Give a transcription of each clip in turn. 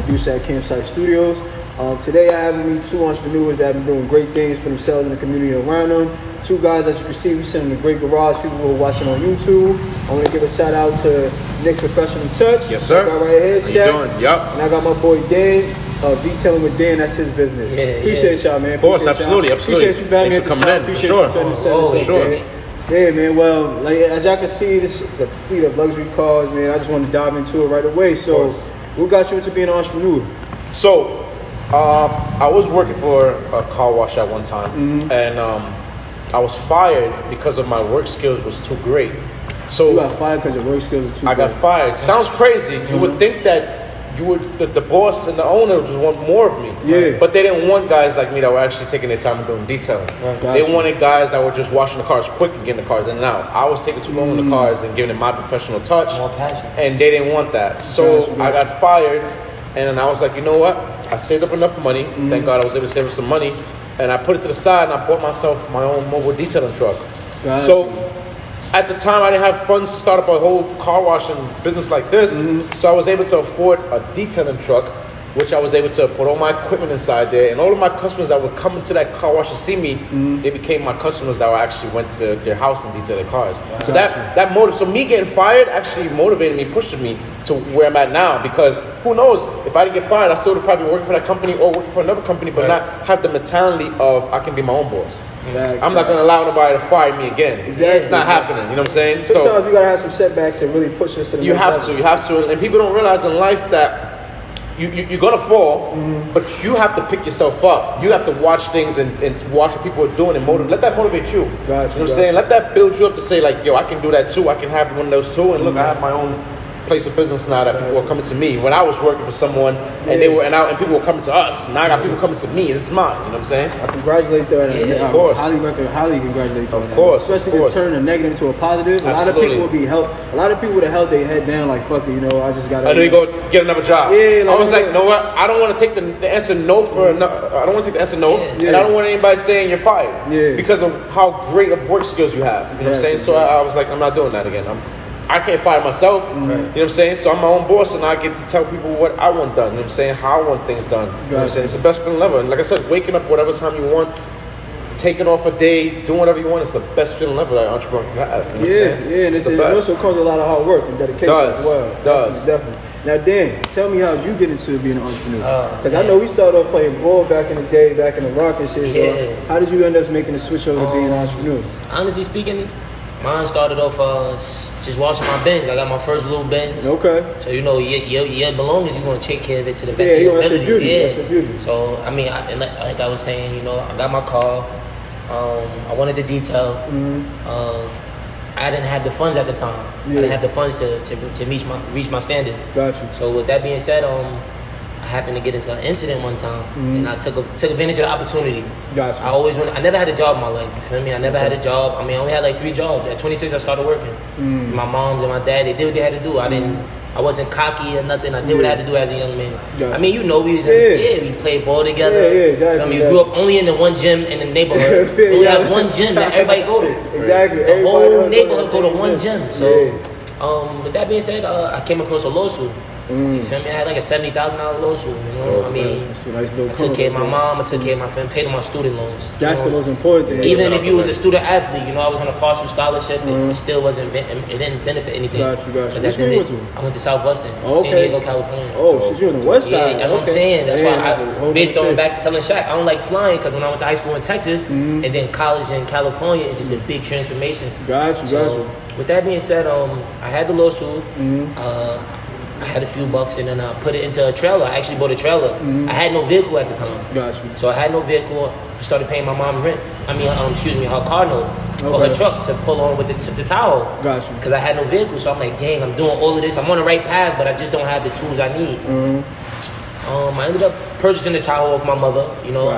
producer at Campsite Studios. Today I have with me two entrepreneurs that have been doing great things for themselves and the community around them. Two guys, as you can see, we sit in the great garage. People who are watching on YouTube. I want to give a shout out to Nick's Professional Touch. Yes, sir. I got right here, Shaq. How you doing? Yup. And I got my boy Dan. Detailing with Dan, that's his business. Appreciate y'all, man. Of course, absolutely. Appreciate you having me at the shop. Appreciate you for sure. Yeah, man. Well, like as y'all can see, this is a fleet of luxury cars, man. I just want to dive into it right away. So, what got you into being an entrepreneur? So, I was working for a car wash at one time, and I was fired because of my work skills was too great. So you got fired because your work skills were too great? I got fired. Sounds crazy. You would think that the boss and the owners would want more of me. Yeah. But they didn't want guys like me that were actually taking their time and doing detailing. They wanted guys that were just washing the cars quick and getting the cars in and out. I was taking too long on the cars and giving them my professional touch. More passion. And they didn't want that. So I got fired, and then I was like, you know what? I saved up enough money. Thank God I was able to save up some money. And I put it to the side and I bought myself my own mobile detailing truck. So at the time, I didn't have funds to start up a whole car washing business like this. So I was able to afford a detailing truck, which I was able to put all my equipment inside there. And all of my customers that would come into that car wash to see me, they became my customers that actually went to their house and detailed their cars. So that motive, so me getting fired actually motivated me, pushed me to where I'm at now. Because who knows, if I didn't get fired, I still would probably be working for that company or working for another company, but not have the mentality of I can be my own boss. I'm not going to allow nobody to fire me again. It's not happening. You know what I'm saying? Sometimes you got to have some setbacks to really push us to the next level. You have to. And people don't realize in life that you're going to fall, but you have to pick yourself up. You have to watch things and watch what people are doing and motivate. Let that motivate you. You know what I'm saying? Let that build you up to say like, yo, I can do that too. I can have one of those too. And look, I have my own place of business now that people are coming to me. When I was working for someone and they were and people were coming to us, now I got people coming to me. This is mine. You know what I'm saying? I congratulate them. Of course. Highly congratulate them. Of course. Especially to turn a negative into a positive. A lot of people would have held their head down like, fuck it, you know, I just got to. I know you go get another job. Yeah, I was like, you know what? I don't want to take the answer no for I don't want to take the answer no. And I don't want anybody saying you're fired. Yeah. Because of how great of work skills you have. You know what I'm saying? So I was like, I'm not doing that again. I can't fire myself, you know what I'm saying? So I'm my own boss and I get to tell people what I want done, you know what I'm saying? How I want things done, you know what I'm saying? It's the best feeling ever. And like I said, waking up whatever time you want, taking off a day, doing whatever you want, it's the best feeling ever that an entrepreneur can have. You know and it also comes with a lot of hard work and dedication as well. Definitely. Now, Dan, tell me how you get into being an entrepreneur. Because I know we started off playing ball back in the day, back in the rock and shit. So how did you end up making the switch over to being an entrepreneur? Honestly speaking, mine started off just washing my bins. I got my first little bins. Okay. So you know, your belongings, you want to take care of it to the best of your ability. That's the beauty. So I mean, like I was saying, you know, I got my car. I wanted to detail. I didn't have the funds at the time. I didn't have the funds to reach my standards. Gotcha. So with that being said, I happened to get into an incident one time, and I took advantage of the opportunity. Gotcha. I never had a job in my life. You feel me? I never had a job. I mean, I only had like 3 jobs. At 26, I started working. My moms and my dad, they did what they had to do. I wasn't cocky or nothing. I did what I had to do as a young man. Gotcha. I mean, you know, we played ball together. Exactly. I mean, we grew up only in the one gym in the neighborhood. We only have one gym that everybody go to. Exactly. The whole neighborhood go to one gym. So, with that being said, I came across a lawsuit. You feel me? I had like a $70,000 lawsuit. You know, I mean, I took care of my mom, I took care of my friend, paid my student loans. That's the most important thing. Even if you was a student athlete, you know, I was on a partial scholarship, it still wasn't. It didn't benefit anything. Gotcha. What school you went to? I went to Southwestern, San Diego, California. Oh, so you're on the west side. Yeah, that's what I'm saying. That's why based on back telling Shaq, I don't like flying because when I went to high school in Texas and then college in California, it's just a big transformation. Gotcha. With that being said, I had the lawsuit. I had a few bucks and then I put it into a trailer. I actually bought a trailer. I had no vehicle at the time. Gotcha. So I had no vehicle. I started paying my mom rent. Her car note for her truck to pull on with the towel. Gotcha. Because I had no vehicle. So I'm like, dang, I'm doing all of this. I'm on the right path, but I just don't have the tools I need. I ended up purchasing the towel off my mother. You know,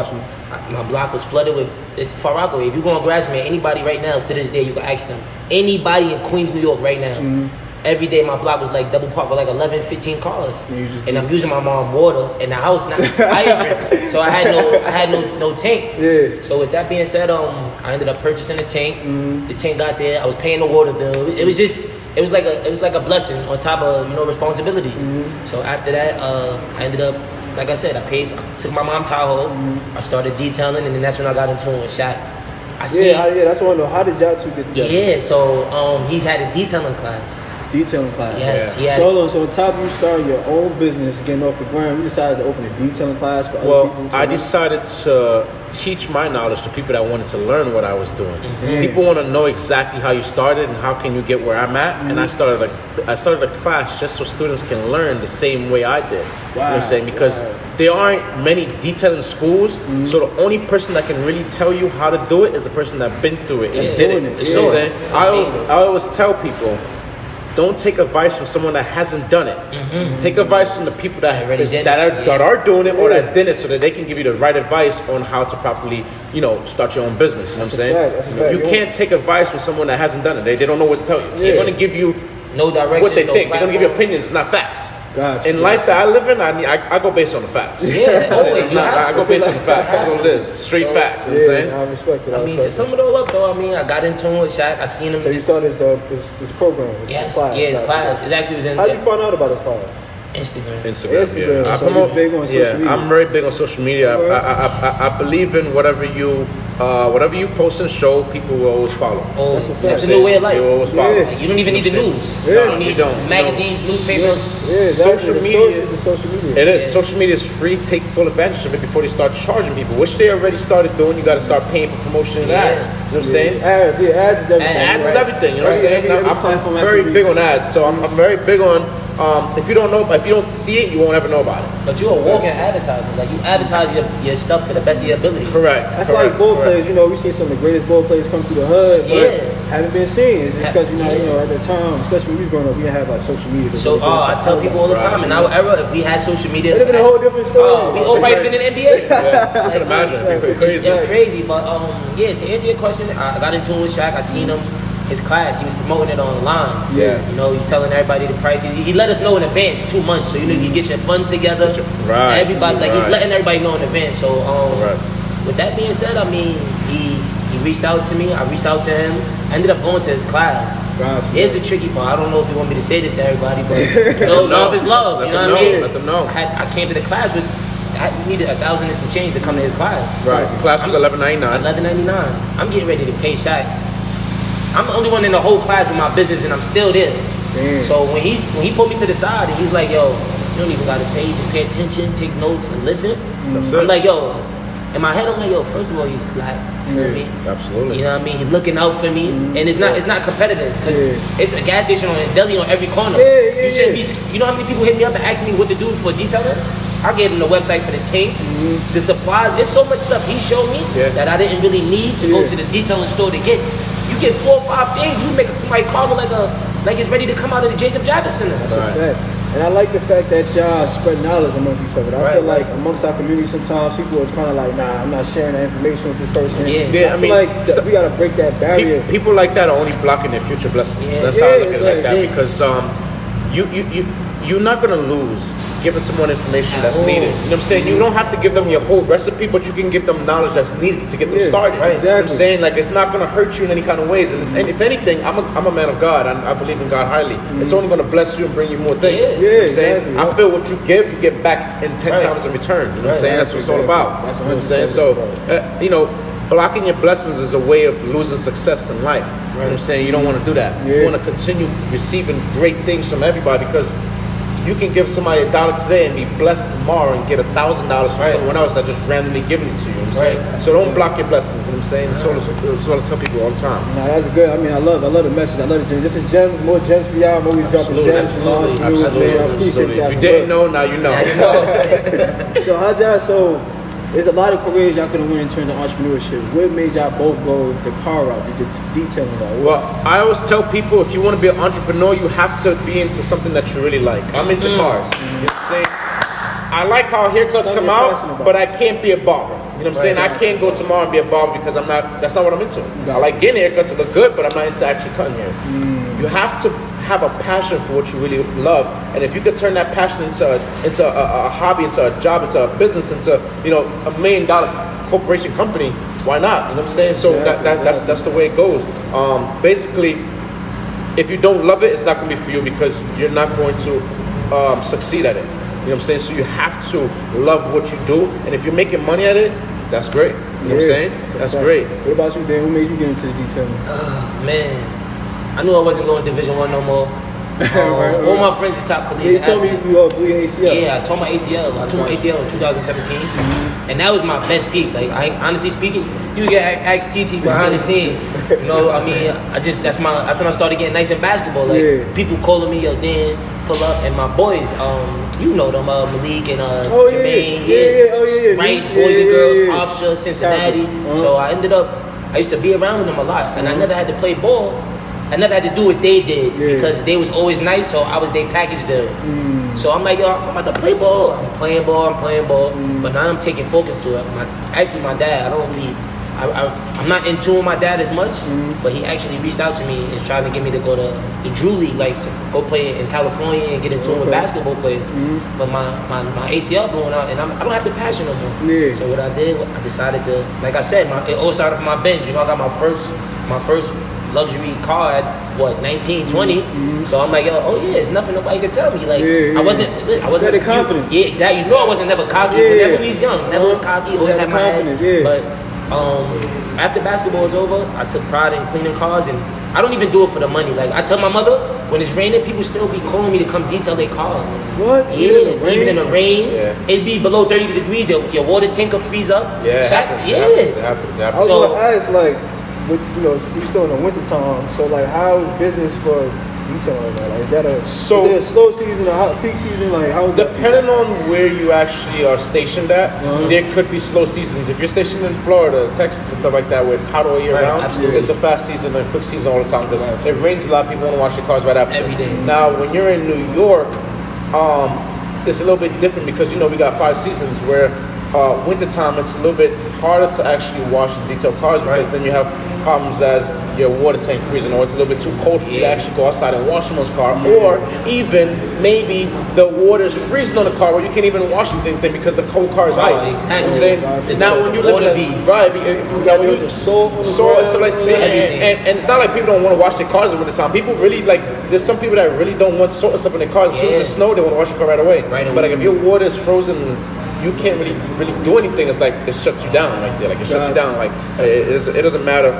my block was flooded with Far Rockaway. If you go on Grassman, anybody right now to this day, you can ask them. Anybody in Queens, New York right now. Every day my block was like double parked with like 11, 15 cars. And I'm using my mom's water and the house not fire. So I had no tank. Yeah. So with that being said, I ended up purchasing a tank. The tank got there. I was paying the water bill. It was just it was like a blessing on top of responsibilities. So after that, I ended up, like I said, I took my mom Tahoe. I started detailing, and then that's when I got into it with Shaq. That's what I know. How did y'all two get together? Yeah, so he had a detailing class. Detailing class. Yes, yeah. So on top of you starting your own business, getting off the ground, you decided to open a detailing class for other people? Well, I decided to teach my knowledge to people that wanted to learn what I was doing. People want to know exactly how you started and how can you get where I'm at. And I started a class just so students can learn the same way I did. Wow. You know what I'm saying? Because there aren't many detailing schools, so the only person that can really tell you how to do it is the person that's been through it and did it. You know what I'm saying? I always tell people, don't take advice from someone that hasn't done it. Take advice from the people that are doing it or that did it, so that they can give you the right advice on how to properly, start your own business. You know what I'm saying? You can't take advice from someone that hasn't done it. They don't know what to tell you. They're going to give you no direction, what they think. They're going to give you opinions. It's not facts. Gotcha. In life that I live in, I go based on the facts. Yeah, always. I go based on the facts. That's what it is. Straight facts. You know what I'm saying? I respect it. To sum it all up, though, I got into it with Shaq. I seen him. So you started this program? Yes, his class. It actually was in. How did you find out about this class? Instagram. Yeah. So you're big on social media. I'm very big on social media. I believe in whatever you post and show, people will always follow. That's a new way of life. They will always follow. Like, you don't even need the news. You don't need magazines, newspapers. Social media. It is. Social media is free. Take full advantage of it before they start charging people, which they already started doing. You got to start paying for promotion and ads. You know what I'm saying? Ads is everything. Ads is everything. You know what I'm saying? I'm very big on ads. So I'm very big on. If you don't see it, you won't ever know about it. But you're a walking advertiser. Like, you advertise your stuff to the best of your ability. Correct. That's like ball players. We see some of the greatest ball players come through the hood, but haven't been seen. It's just because at the time, especially when we was growing up, we didn't have like social media. So I tell people all the time, in our era, if we had social media, it'd have been a whole different story. We all probably been in the NBA. I can imagine. It's crazy, but to answer your question, I got into it with Shaq. I seen him. His class, he was promoting it online. Yeah. He's telling everybody the prices. He let us know in advance, 2 months. So you get your funds together. Right. Everybody, he's letting everybody know in advance. So with that being said, he reached out to me. I reached out to him. I ended up going to his class. Gotcha. Here's the tricky part. I don't know if you want me to say this to everybody, but love is love. You know what I mean? Let them know. I came to the class with. I needed $1,000 and some change to come to his class. Right. The class was $11.99. $11.99. I'm getting ready to pay Shaq. I'm the only one in the whole class with my business, and I'm still there. Damn. So when he pulled me to the side and he's like, "Yo, you don't even gotta pay. Just pay attention, take notes, and listen." I'm like, "Yo," in my head, I'm like, "Yo, first of all, he's black. You know what I mean? Absolutely. You know what I mean? He's looking out for me, and it's not competitive because it's a gas station on a deli on every corner. You shouldn't be. You know how many people hit me up and ask me what to do for detailing? I gave him the website for the tanks, the supplies. There's so much stuff he showed me that I didn't really need to go to the detailing store to get. You get 4 or 5 things, you make somebody call it like it's ready to come out of the Jacob Javits Center. That's a fact. And I like the fact that y'all spread knowledge amongst each other. I feel like amongst our community sometimes people are kind of like, nah, I'm not sharing that information with this person. I feel like we got to break that barrier. People like that are only blocking their future blessings. That's how I look at it like that. Because you're not going to lose giving someone information that's needed. You know what I'm saying? You don't have to give them your whole recipe, but you can give them knowledge that's needed to get them started. Right, exactly. You know what I'm saying? Like, it's not going to hurt you in any kind of ways. And if anything, I'm a man of God. I believe in God highly. It's only going to bless you and bring you more things. You know what I'm saying? Exactly. I feel what you give, you get back in 10 times in return. You know what I'm saying? That's what it's all about. You know what I'm saying? So, blocking your blessings is a way of losing success in life. You know what I'm saying? You don't want to do that. You want to continue receiving great things from everybody, because you can give somebody $1 today and be blessed tomorrow and get $1,000 from someone else that just randomly giving it to you. You know what I'm saying? So don't block your blessings. You know what I'm saying? That's what I tell people all the time. Nah, that's good. I love the message. I love the gems. This is gems, more gems for y'all. More we dropping gems from all Absolutely. If you didn't know, now you know. So there's a lot of careers y'all could have went in terms of entrepreneurship. What made y'all both go the car route, the detailing route? Well, I always tell people, if you want to be an entrepreneur, you have to be into something that you really like. I'm into cars. You know what I'm saying? I like how haircuts come out, but I can't be a barber. You know what I'm saying? I can't go tomorrow and be a barber because that's not what I'm into. I like getting haircuts to look good, but I'm not into actually cutting hair. You have to have a passion for what you really love, and if you could turn that passion into a hobby, into a job, into a business, into $1 million corporation company, why not? You know what I'm saying? So that's the way it goes. Basically, if you don't love it, it's not going to be for you because you're not going to succeed at it. You know what I'm saying? So you have to love what you do, and if you're making money at it, that's great. You know what I'm saying? That's great. What about you, Dan? What made you get into the detailing? Man, I knew I wasn't going Division I no more. All my friends is top collegiate. Yeah, you told me you blew your ACL. Yeah, I tore my ACL. I tore my ACL in 2017, and that was my best peak. Like, honestly speaking, you get ask TT behind the scenes. You know, I mean, that's when I started getting nice in basketball. Like people calling me, yo, Dan, pull up, and my boys, you know them, Malik and Jermaine, Rice, boys and girls, Hofstra, Cincinnati. So I used to be around them a lot, and I never had to play ball. I never had to do what they did because they was always nice, so I was their package deal. So I'm like, yo, I'm about to play ball. I'm playing ball. But now I'm taking focus to it. My dad, I'm not in tune with my dad as much, but he actually reached out to me and trying to get me to go to the Drew League, like to go play in California and get in tune with basketball players. But my ACL going out, and I don't have the passion no more. So what I did, I decided to, like I said, it all started from my bench. You know, I got my first luxury car at 19, 20. So I'm like, it's nothing nobody could tell me. Like I wasn't the confidence. Yeah, exactly. You know, I wasn't never cocky. Whenever we was young, never was cocky. Always had my head. But after basketball was over, I took pride in cleaning cars, and I don't even do it for the money. Like I tell my mother, when it's raining, people still be calling me to come detail their cars. What? Yeah, even in the rain, it'd be below 30 degrees. Your water tank will freeze up. Yeah, it happens. I was gonna ask, like, but you know, you're still in the winter time, so like, how is business for detailing right now? Like, is there a slow season or peak season? Like, how is that? Depending on where you actually are stationed at, there could be slow seasons. If you're stationed in Florida, Texas, and stuff like that, where it's hot all year round, it's a fast season and quick season all the time because it rains a lot. People want to wash their cars right after. Every day. Now, when you're in New York, it's a little bit different because, you know, we got 5 seasons where wintertime it's a little bit harder to actually wash and detail cars because then you have problems as your water tank freezing, or it's a little bit too cold for you to actually go outside and wash someone's car, or even maybe the water's freezing on the car where you can't even wash anything because the cold car is ice. You know what I'm saying? Now when you look at you got the salt, and it's not like people don't want to wash their cars in the time. People really like. There's some people that really don't want salt and stuff in their cars. As soon as it snows, they want to wash your car right away. But like if your water is frozen, you can't really do anything. It's like it shuts you down right there. Like it shuts you down. Like it doesn't matter.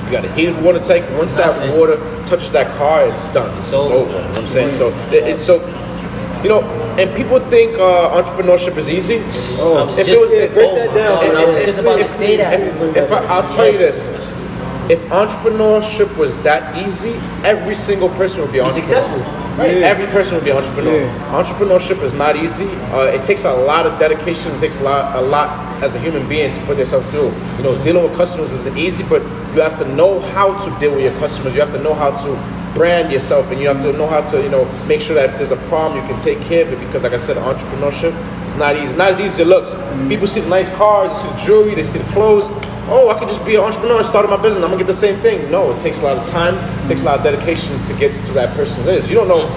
You got a heated water tank. Once that water touches that car, it's done. It's over. You know what I'm saying? So it's so, you know, and people think entrepreneurship is easy. Break that down. I was just about to say that. I'll tell you this. If entrepreneurship was that easy, every single person would be successful. Right? Every person would be an entrepreneur. Entrepreneurship is not easy. It takes a lot of dedication. It takes a lot as a human being to put yourself through. You know, dealing with customers isn't easy, but you have to know how to deal with your customers. You have to know how to brand yourself, and you have to know how to, you know, make sure that if there's a problem, you can take care of it. Because, like I said, entrepreneurship is not easy. It's not as easy as it looks. People see the nice cars, they see the jewelry, they see the clothes. Oh, I could just be an entrepreneur and start my business. I'm gonna get the same thing. No, it takes a lot of time. It takes a lot of dedication to get to that person's is. You don't know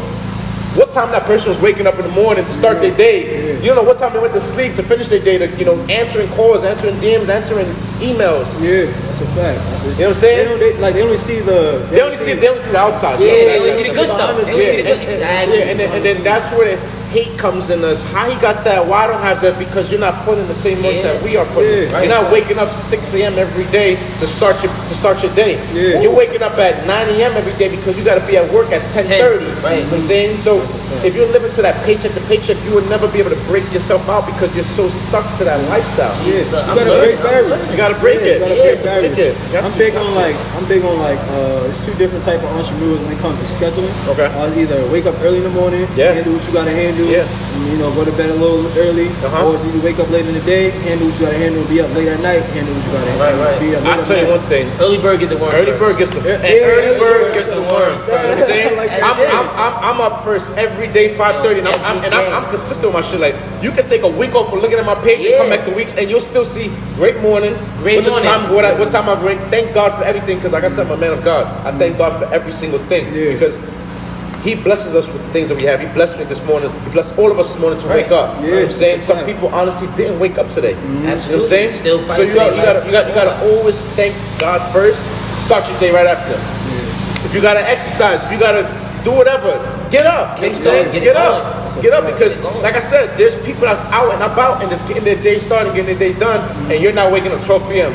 what time that person was waking up in the morning to start their day. You don't know what time they went to sleep to finish their day. To, you know, answering calls, answering DMs, answering emails. Yeah, that's a fact. You know what I'm saying? They only see the. They only see the outside. They only see the good stuff. Exactly. And then that's where hate comes in us. How he got that? Why I don't have that? Because you're not putting the same work that we are putting. You're not waking up 6 a.m. every day to start your day. You're waking up at 9 a.m. every day because you got to be at work at 10:30. Right. You know what I'm saying? So if you're living to that paycheck to paycheck, you would never be able to break yourself out because you're so stuck to that lifestyle. You gotta break barriers. You gotta break it. I'm big on like it's 2 different type of entrepreneurs when it comes to scheduling. Okay. Either wake up early in the morning, handle what you gotta handle, and, you know, go to bed a little early, or it's either wake up late in the day, handle what you gotta handle, be up late at night, handle what you gotta handle. Be up late I'll tell you one thing. Early bird get the worm. Early bird gets the worm. You know what I'm saying? I'm up first every day, 5:30, and I'm consistent with my shit. Like, you can take a week off for looking at my page and come back the weeks, and you'll still see great morning. What time I bring. Thank God for everything, because like I said, I'm a man of God. I thank God for every single thing because He blesses us with the things that we have. He blessed me this morning. He blessed all of us this morning to wake up. You know what I'm saying? Some people honestly didn't wake up today. Absolutely. You know what I'm saying? Still fighting. So you gotta always thank God first. Start your day right after. If you gotta exercise, if you gotta do whatever, get up. You know what I'm saying? Get up because, like I said, there's people that's out and about and just getting their day started, getting their day done, and you're not waking up 12 p.m.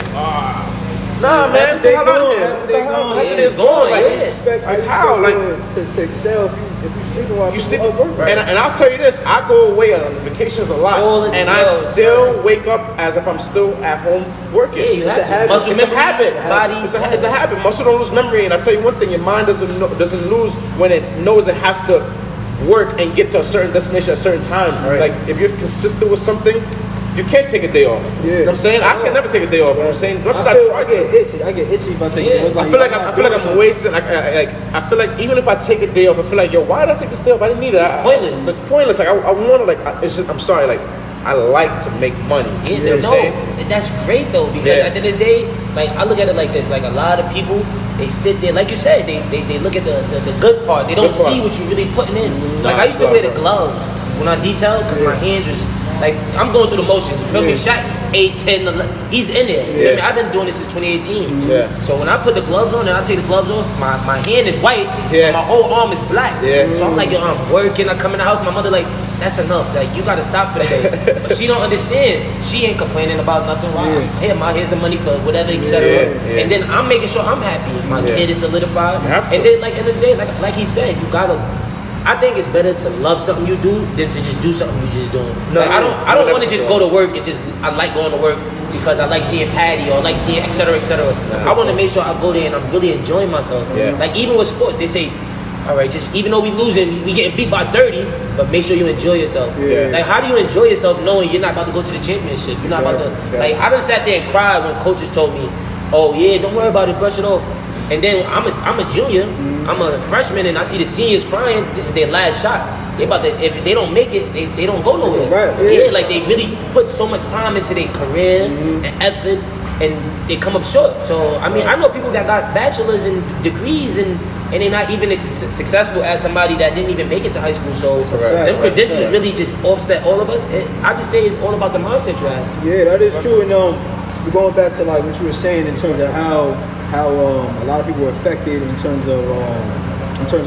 Nah, man, they going. It's going. Like how? Like to excel if you sleeping while you at work. And I'll tell you this: I go away on vacations a lot, and I still wake up as if I'm still at home working. Yeah, it's a habit. It's a habit. Muscle don't lose memory, and I tell you one thing: your mind doesn't lose when it knows it has to work and get to a certain destination at a certain time. Right. Like if you're consistent with something, you can't take a day off. Yeah. You know what I'm saying? I can never take a day off. You know what I'm saying? I get itchy if I take a day off. I feel like I'm wasting. I feel like even if I take a day off, I feel like, yo, why did I take this day off? I didn't need it. It's pointless. Like I want to I'm sorry. Like I like to make money. You know what I'm saying? That's great though, because at the end of the day, like I look at it like this: like a lot of people, they sit there, like you said, they look at the good part. They don't see what you're really putting in. Like I used to wear the gloves when I detail because my hands was. Like, I'm going through the motions, you feel me? Shaq 8, 10, 11, he's in there, you feel me? I've been doing this since 2018. So when I put the gloves on and I take the gloves off, my hand is white, my whole arm is black. So I'm like, yo, I'm working, I come in the house, my mother like, that's enough, like, you gotta stop for the day. But she don't understand, she ain't complaining about nothing. Here's the money for whatever, etc. And then I'm making sure I'm happy, my kid is solidified. And then, like, end of the day, like he said, you gotta, I think it's better to love something you do than to just do something you just doing. Like, I don't want to just go to work and just, I like going to work because I like seeing Patty or I like seeing et cetera, et cetera. I want to make sure I go there and I'm really enjoying myself. Like even with sports, they say, all right, just even though we losing, we getting beat by 30, but make sure you enjoy yourself. Like how do you enjoy yourself knowing you're not about to go to the championship? You're not about to, like I done sat there and cried when coaches told me, oh yeah, don't worry about it, brush it off. And then I'm a junior, I'm a freshman, and I see the seniors crying. This is their last shot. They about to, if they don't make it, they don't go nowhere. Like they really put so much time into their career and effort, and they come up short. So I mean, I know people that got bachelors and degrees, and they're not even successful as somebody that didn't even make it to high school. So them credentials really just offset all of us. I just say it's all about the mindset you have. Yeah, that is true. And going back to like what you were saying in terms of how a lot of people were affected in terms of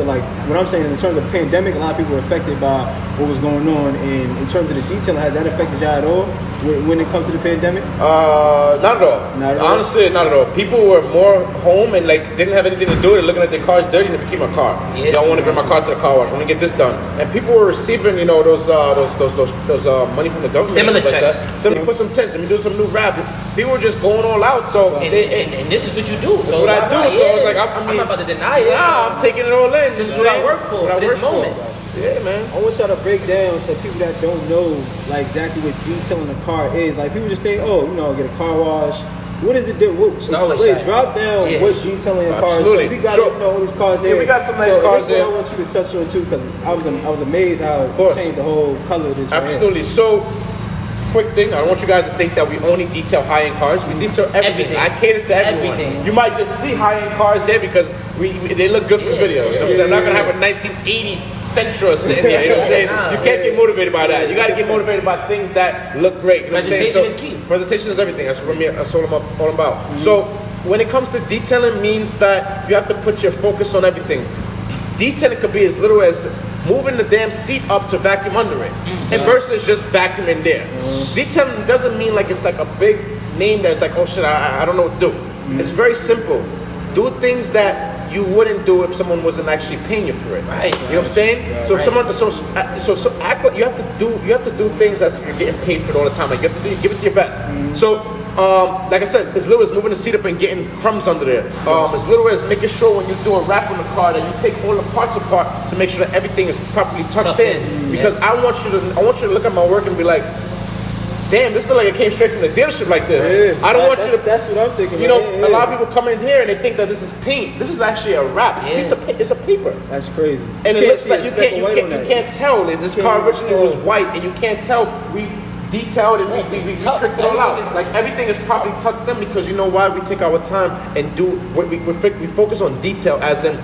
like what I'm saying in terms of the pandemic, a lot of people were affected by what was going on. And in terms of the detailing, has that affected y'all at all when it comes to the pandemic? Not at all. Honestly, not at all. People were more home and like didn't have anything to do. They're looking at their cars dirty and it became a car. They don't want to bring my car to the car wash. I want to get this done. And people were receiving, those money from the government. Stimulus checks. Somebody put some tents. Let me do some new rap. People were just going all out. So and this is what you do. That's what I do. So it's like I'm not about to deny it. Nah, I'm taking it all in. This is what I work for this moment. Yeah, man. I want y'all to break down to people that don't know like exactly what detailing a car is. Like people just think, get a car wash. What is it? Drop down what detailing a car is. We got all these cars here. Yeah, we got some nice cars here. I want you to touch on too because I was amazed how it changed the whole color of this. Absolutely. So, quick thing, I don't want you guys to think that we only detail high-end cars. We detail everything. I cater to everyone. Everything. You might just see high-end cars here because they look good for the video. You know what I'm saying? I'm not going to have a 1980 Sentra sitting here. You know what I'm saying? You can't get motivated by that. You got to get motivated by things that look great. You know what I'm saying? Presentation is key. Presentation is everything. That's what I'm all about. So when it comes to detailing means that you have to put your focus on everything. Detailing could be as little as moving the damn seat up to vacuum under it, and versus just vacuuming there. Detailing doesn't mean like it's like a big name that's like, oh shit, I don't know what to do. It's very simple. Do things that you wouldn't do if someone wasn't actually paying you for it. Right. You know what I'm saying? So act like you have to do things as if you're getting paid for it all the time. Like you have to give it to your best. So like I said, as little as moving the seat up and getting crumbs under there. As little as making sure when you do a wrap on the car that you take all the parts apart to make sure that everything is properly tucked in. Because I want you to look at my work and be like, damn, this looks like it came straight from the dealership like this. I don't want you to. That's what I'm thinking. A lot of people come in here and they think that this is paint. This is actually a wrap. It's a paper. That's crazy. And it looks like you can't tell that this car originally was white, and you can't tell we detailed and we tricked it all out. Like everything is probably tucked in because you know why? We take our time and do what we focus on detail, as in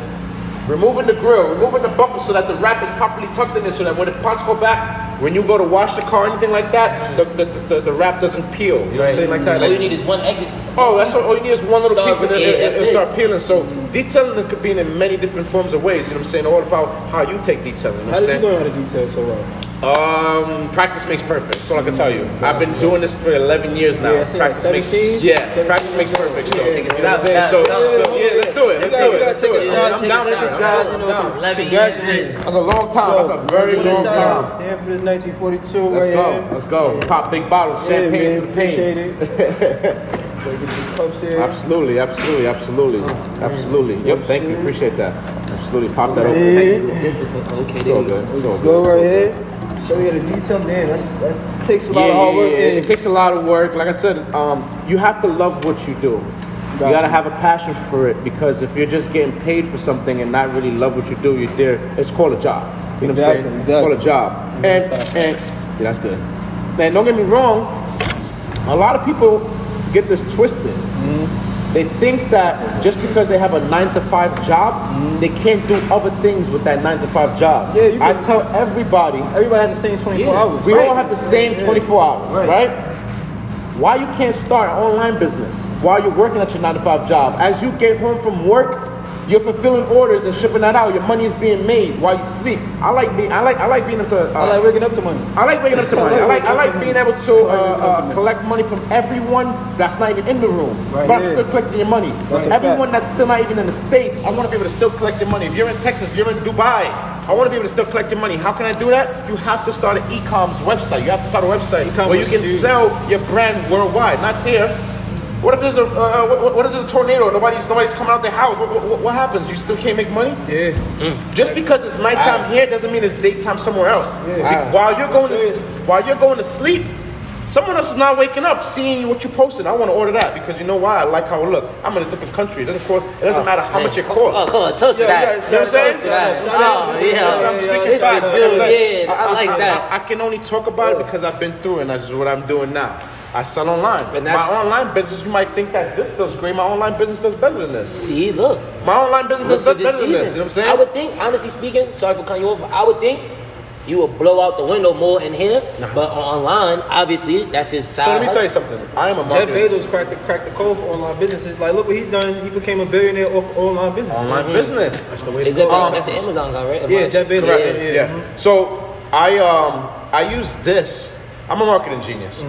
removing the grill, removing the bumper so that the wrap is properly tucked in there, so that when the parts go back, when you go to wash the car or anything like that, the wrap doesn't peel. You know what I'm saying? Like that. All you need is one exit. That's all you need is one little piece, and it'll start peeling. So detailing could be in many different forms of ways. You know what I'm saying? All about how you take detailing. You know what I'm saying? How did you learn how to detail so well? Practice makes perfect. That's all I can tell you. I've been doing this for 11 years now. Yeah, practice like makes 17? practice makes perfect. So, Take a shot. let's do it. You gotta take a shot. I'm down with these that. guys. I'm down. 11 Congratulations. years. That's a long time. That's a very long time. Dan for this 1942 Let's right go. here. Let's go. Pop big bottles, Yeah, champagne man, for the pain. appreciate it. Get some cups here. Absolutely. Yep, thank you. Appreciate that. Absolutely. Pop that over. Okay, It's all good. It's all good. Go right here. Show you the detail, man. That takes a lot of hard work. It takes a lot of work. Like I said, you have to love what you do. You gotta have a passion for it, because if you're just getting paid for something and not really love what you do, you're there. It's called a job. You know what I'm saying? It's called a job. And yeah, that's good. And don't get me wrong, a lot of people get this twisted. They think that just because they have a 9-to-5 job, they can't do other things with that 9-to-5 job. Yeah, I tell everybody has the same 24 hours. we all have the same 24 hours, right? Why you can't start an online business while you're working at your 9-to-5 job? As you get home from work, you're fulfilling orders and shipping that out. Your money is being made while you sleep. I like being into. I like waking up to money. I like waking up to money. I like being able to collect money from everyone that's not even in the room, but I'm still collecting your money. Everyone that's still not even in the States, I want to be able to still collect your money. If you're in Texas, if you're in Dubai, I want to be able to still collect your money. How can I do that? You have to start an e-commerce website. You have to start a website where you can sell your brand worldwide, not here. What if there's a tornado and nobody's coming out their house? What happens? You still can't make money? Yeah. Just because it's nighttime here doesn't mean it's daytime somewhere else. Yeah. While you're going to sleep, someone else is not waking up, seeing what you posted. I want to order that because you know why? I like how it look. I'm in a different country. It doesn't matter how much it costs. Toast to that. You know what I'm saying? I like that. I can only talk about it because I've been through it, and that's what I'm doing now. I sell online. My online business, you might think that this does great. My online business does better than this. See, look. My online business does better than this. You know what I'm saying? I would think, honestly speaking, sorry for cutting you off, but I would think you would blow out the window more in here. But online, obviously, that's his side. So let me tell you something. I am a marketer. Jeff Bezos cracked the code for online businesses. Like, look what he's done. He became a billionaire off online business. Online business. That's the way to Is go. it that's the Amazon guy, right? Yeah, Jeff Bezos. Correct. Yeah. Yeah. So I use this. I'm a marketing genius.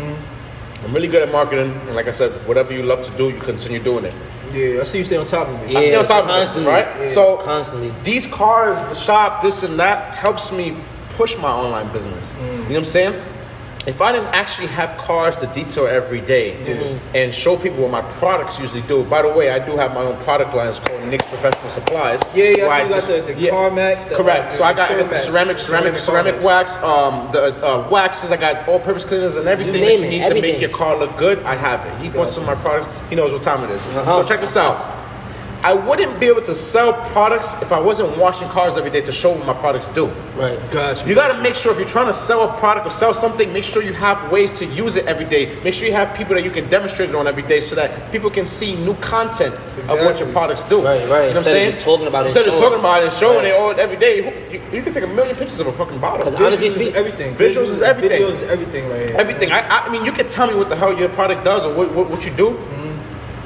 I'm really good at marketing, and like I said, whatever you love to do, you continue doing it. Yeah, I see you stay on top of it. I stay on top of it, right? Yeah. So Constantly. These cars, the shop, this and that helps me push my online business. You know what I'm saying? If I didn't actually have cars to detail every day and show people what my products usually do. By the way, I do have my own product line. It's called Nick's Professional Supplies. Yeah, so you got the CarMax. Correct. So I got the ceramic wax, the waxes. I got all-purpose cleaners and everything that you need to make your car look good. I have it. He bought some of my products. He knows what time it is. So check this out. I wouldn't be able to sell products if I wasn't washing cars every day to show what my products do. Right. Gotcha. You gotta make sure if you're trying to sell a product or sell something, make sure you have ways to use it every day. Make sure you have people that you can demonstrate it on every day so that people can see new content of what your products do. Right. You know what I'm saying? Instead of just talking about it. Instead of just talking about it and showing it all every day, you can take a million pictures of a fucking bottle. Because honestly Visuals is everything. Visuals is everything. Videos is everything right here. Everything. I mean, you can tell me what the hell your product does or what you do.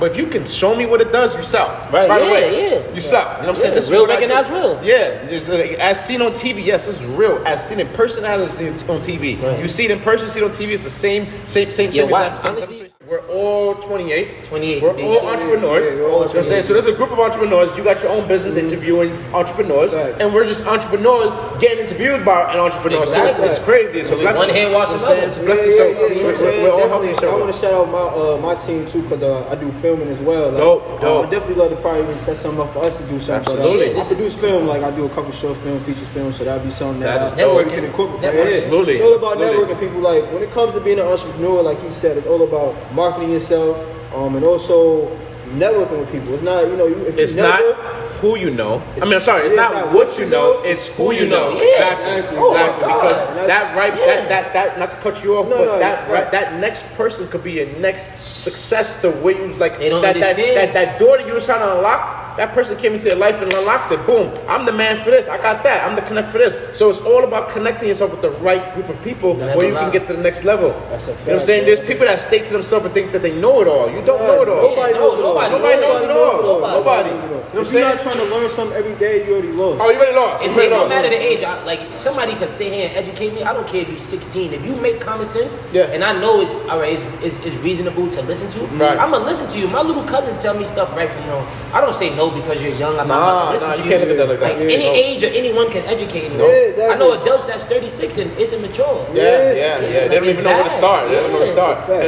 But if you can show me what it does, you sell. Right, By the yeah, way, yeah. you sell. You know what I'm saying? This is real what I do. recognize real. Yeah, just, as seen on TV, yes, this is real. As seen in person, as seen on TV. Right. You see it in person, you see it on TV. It's the same. Honestly, we're all 28. 28. We're all entrepreneurs. You know what I'm saying? So there's a group of entrepreneurs. You got your own business interviewing entrepreneurs, and we're just entrepreneurs getting interviewed by an entrepreneur. Exactly. So it's crazy. So one hand washing another. It's a blessing. So we're all helping each I other. want to shout out my team too because I do filming as well. Like, Dope. I definitely love to probably even set something up for us to do something. Absolutely. But, I produce film, like I do a couple short film, feature films, so that'd be something that networking. we can incorporate. Absolutely. It's all about networking. People like when it comes to being an entrepreneur, like he said, it's all about marketing yourself, and also networking with people. It's not, if It's you not network, who you know. I'm sorry. It's not what you know. It's who you know. Yeah. Exactly. Oh my Exactly. God. Because that not to cut you off, but right. that next person could be your next success to where you like They don't that understand. that door that you were trying to unlock. that person came into your life and unlocked it. Boom, I'm the man for this. I got that. I'm the connect for this. So it's all about connecting yourself with the right group of people where you can get to the next level. That's a fact, you know what I'm saying? There's people that stay to themselves and think that they know it all. You don't know it all. Nobody knows it all. Nobody knows it all. Nobody. You know what I'm If saying? you're not trying to learn something every day, you already lost. Oh, you already lost. It don't matter the age. Like somebody could sit here and educate me. I don't care if you're 16. If you make common sense, and I know it's all right, it's reasonable to listen to. Right. I'm gonna listen to you. My little cousin tell me stuff right from wrong. I don't say no because you're young. I'm not gonna listen to you can't look at that like that. Like any age or anyone can educate me. Exactly. I know adults that's 36 and isn't mature. Yeah. They don't even know where to start. They don't know where to start. Yeah.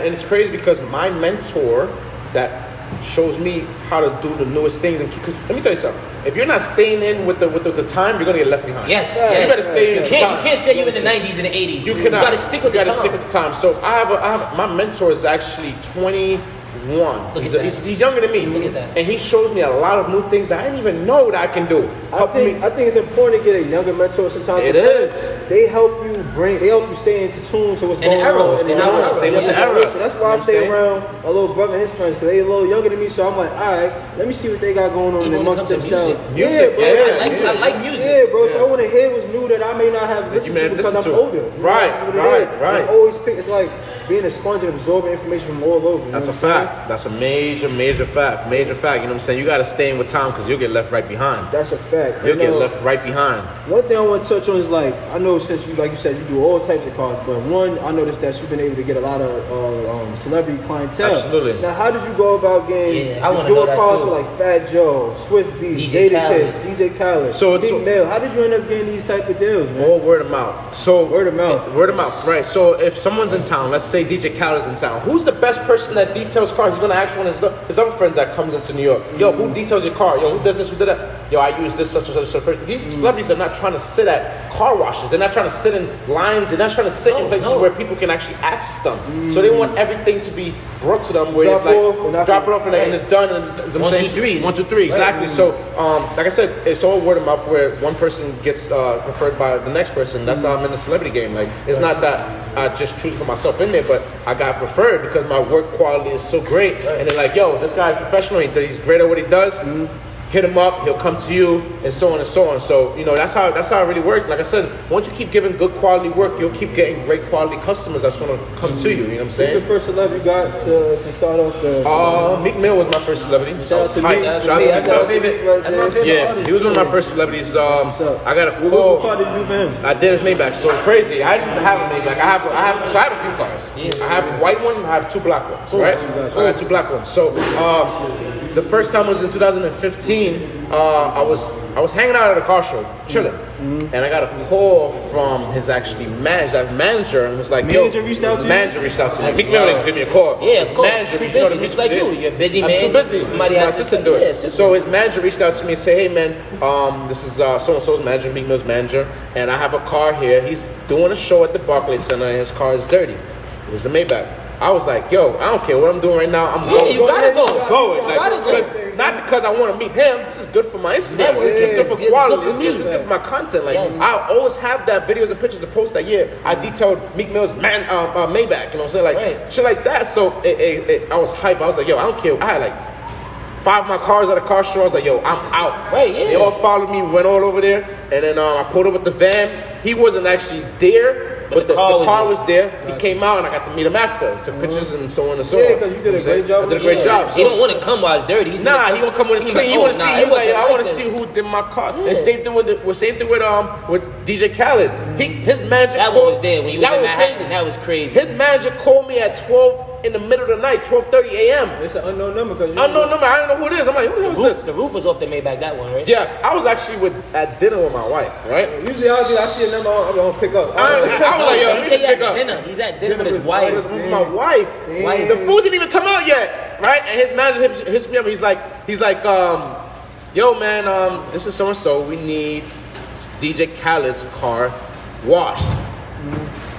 And it's crazy because my mentor that shows me how to do the newest things. Because let me tell you something. If you're not staying in with the time, you're gonna get left behind. Yes. You better stay in. You can't say you're in the 90s and the 80s. You You cannot. gotta stick with the time. stick with the time. So I have my mentor is actually 21. He's younger than me. Look at that. And he shows me a lot of new things that I didn't even know that I can do. I think it's important to get a younger mentor sometimes. It because is. They help you stay into tune to what's And going the arrows, on. and the arrows, stay with the arrows. That's why I stay around my little brother and his friends, because they a little younger than me. So I'm like, all right, let me see what they got going on Even when it amongst comes to themselves. Music, bro. yeah. I like music. Yeah, bro. So I want to hear what's new that I may not have listened to because I'm older. You know, Right, that's what it is. right. I always pick. It's like being a sponge and absorbing information from all over. That's a fact. That's a major fact. You know what I'm saying? You got to stay in with time because you'll get left right behind. That's a fact. You'll get left right behind. One thing I want to touch on is like, I know since you, like you said, you do all types of cars, but one, I noticed that you've been able to get a lot of celebrity clientele. Absolutely. Now, how did you go about getting I wanna doing know that cars too. for like Fat Joe, Swiss Beats, DJ DJ Khaled, So Meek Mill? How did you end up getting these type of deals, man? All word of mouth. So Word of mouth. Word of mouth, right? So if someone's in town, let's say DJ Khaled's in town, who's the best person that details cars? He's gonna ask one of his other friends that comes into New York. Yo, who details your car? Yo, who does this? Who did that? Yo, I use this such and such person. These celebrities are not trying to sit at car washes. They're not trying to sit in lines. They're not trying to sit in places where people can actually ask them. So they want everything to be brought to them where Drop it off and it's done. And One, two, three. 1, 2, 3, exactly. So, like I said, it's all word of mouth where one person gets preferred by the next person. That's how I'm in the celebrity game. Like, it's not that I just choose to put myself in there, but I got preferred because my work quality is so great. And they're like, yo, this guy's professional. He's great at what he does. Hit him up, he'll come to you, and so on and so on. So, you know, that's how it really works. Like I said, once you keep giving good quality work, you'll keep getting great quality customers that's going to come to you. You know what I'm Who's saying? the first celebrity you got to start off the... Meek Mill was my first celebrity. Shout out to Hype. Meek. Shout out to That's Meek my Mill. favorite. That's my favorite Yeah, artist. he was one of my first celebrities. up? I got a What call. car did you do for him? I did his Maybach. So crazy. I didn't have a Maybach. I have a few cars. I have a white one. I have 2 black ones. Right? I got 2 black ones. So the first time was in 2015. I was hanging out at a car show, chilling, and I got a call from his manager, and was like, Manager reached out to you? Manager reached out to me. Meek Mill didn't give me a call. Yeah, of course. Manager, Too you know, busy. Just like you. You're a busy I'm man. too busy. Somebody My has to assistant do it. yeah, assistant. So his manager reached out to me and said, hey man, this is so-and-so's manager, Meek Mill's manager, and I have a car here. He's doing a show at the Barclays Center and his car is dirty. It was the Maybach. I was like, yo, I don't care what I'm doing right now. I'm going. You gotta go. Going. You gotta go. Not because I want to meet him. This is good for my Instagram. Network. It's good for It's quality. good for me. It's good for my content. Like Yes. I always have that videos and pictures to post that. Yeah, I detailed Meek Mill's Maybach. You know what I'm saying? Like shit like that. So I was hyped. I was like, yo, I don't care. I had like 5 of my cars at a car show. I was like, yo, I'm out. Right, yeah. They all followed me, went all over there, and then I pulled up with the van. He wasn't actually there, but the car was there. He came out, and I got to meet him after. Took pictures and so on and so on. Yeah, because you did a great job. I did a great job. He don't want to come while it's dirty. He's He gonna come with his clean. He wanna see. He was like, I want to see who did my car. And same thing with with DJ Khaled. His manager. That one was there when you was in was Manhattan. crazy. That was crazy. His manager called me at 12 in the middle of the night, 12:30 a.m. It's an unknown number because Unknown number. I don't know who it is. I'm like, who the hell is this? The roof was off the Maybach, that one, right? Yes, I was actually at dinner with my wife, right? Usually I see a number I'm gonna pick up. I was like, yo, He let said me he pick at up. dinner. He's at dinner with his With wife. my wife. Damn. The food didn't even come out yet, right? And his manager hits me up. He's like, yo, man, this is so and so. We need DJ Khaled's car washed,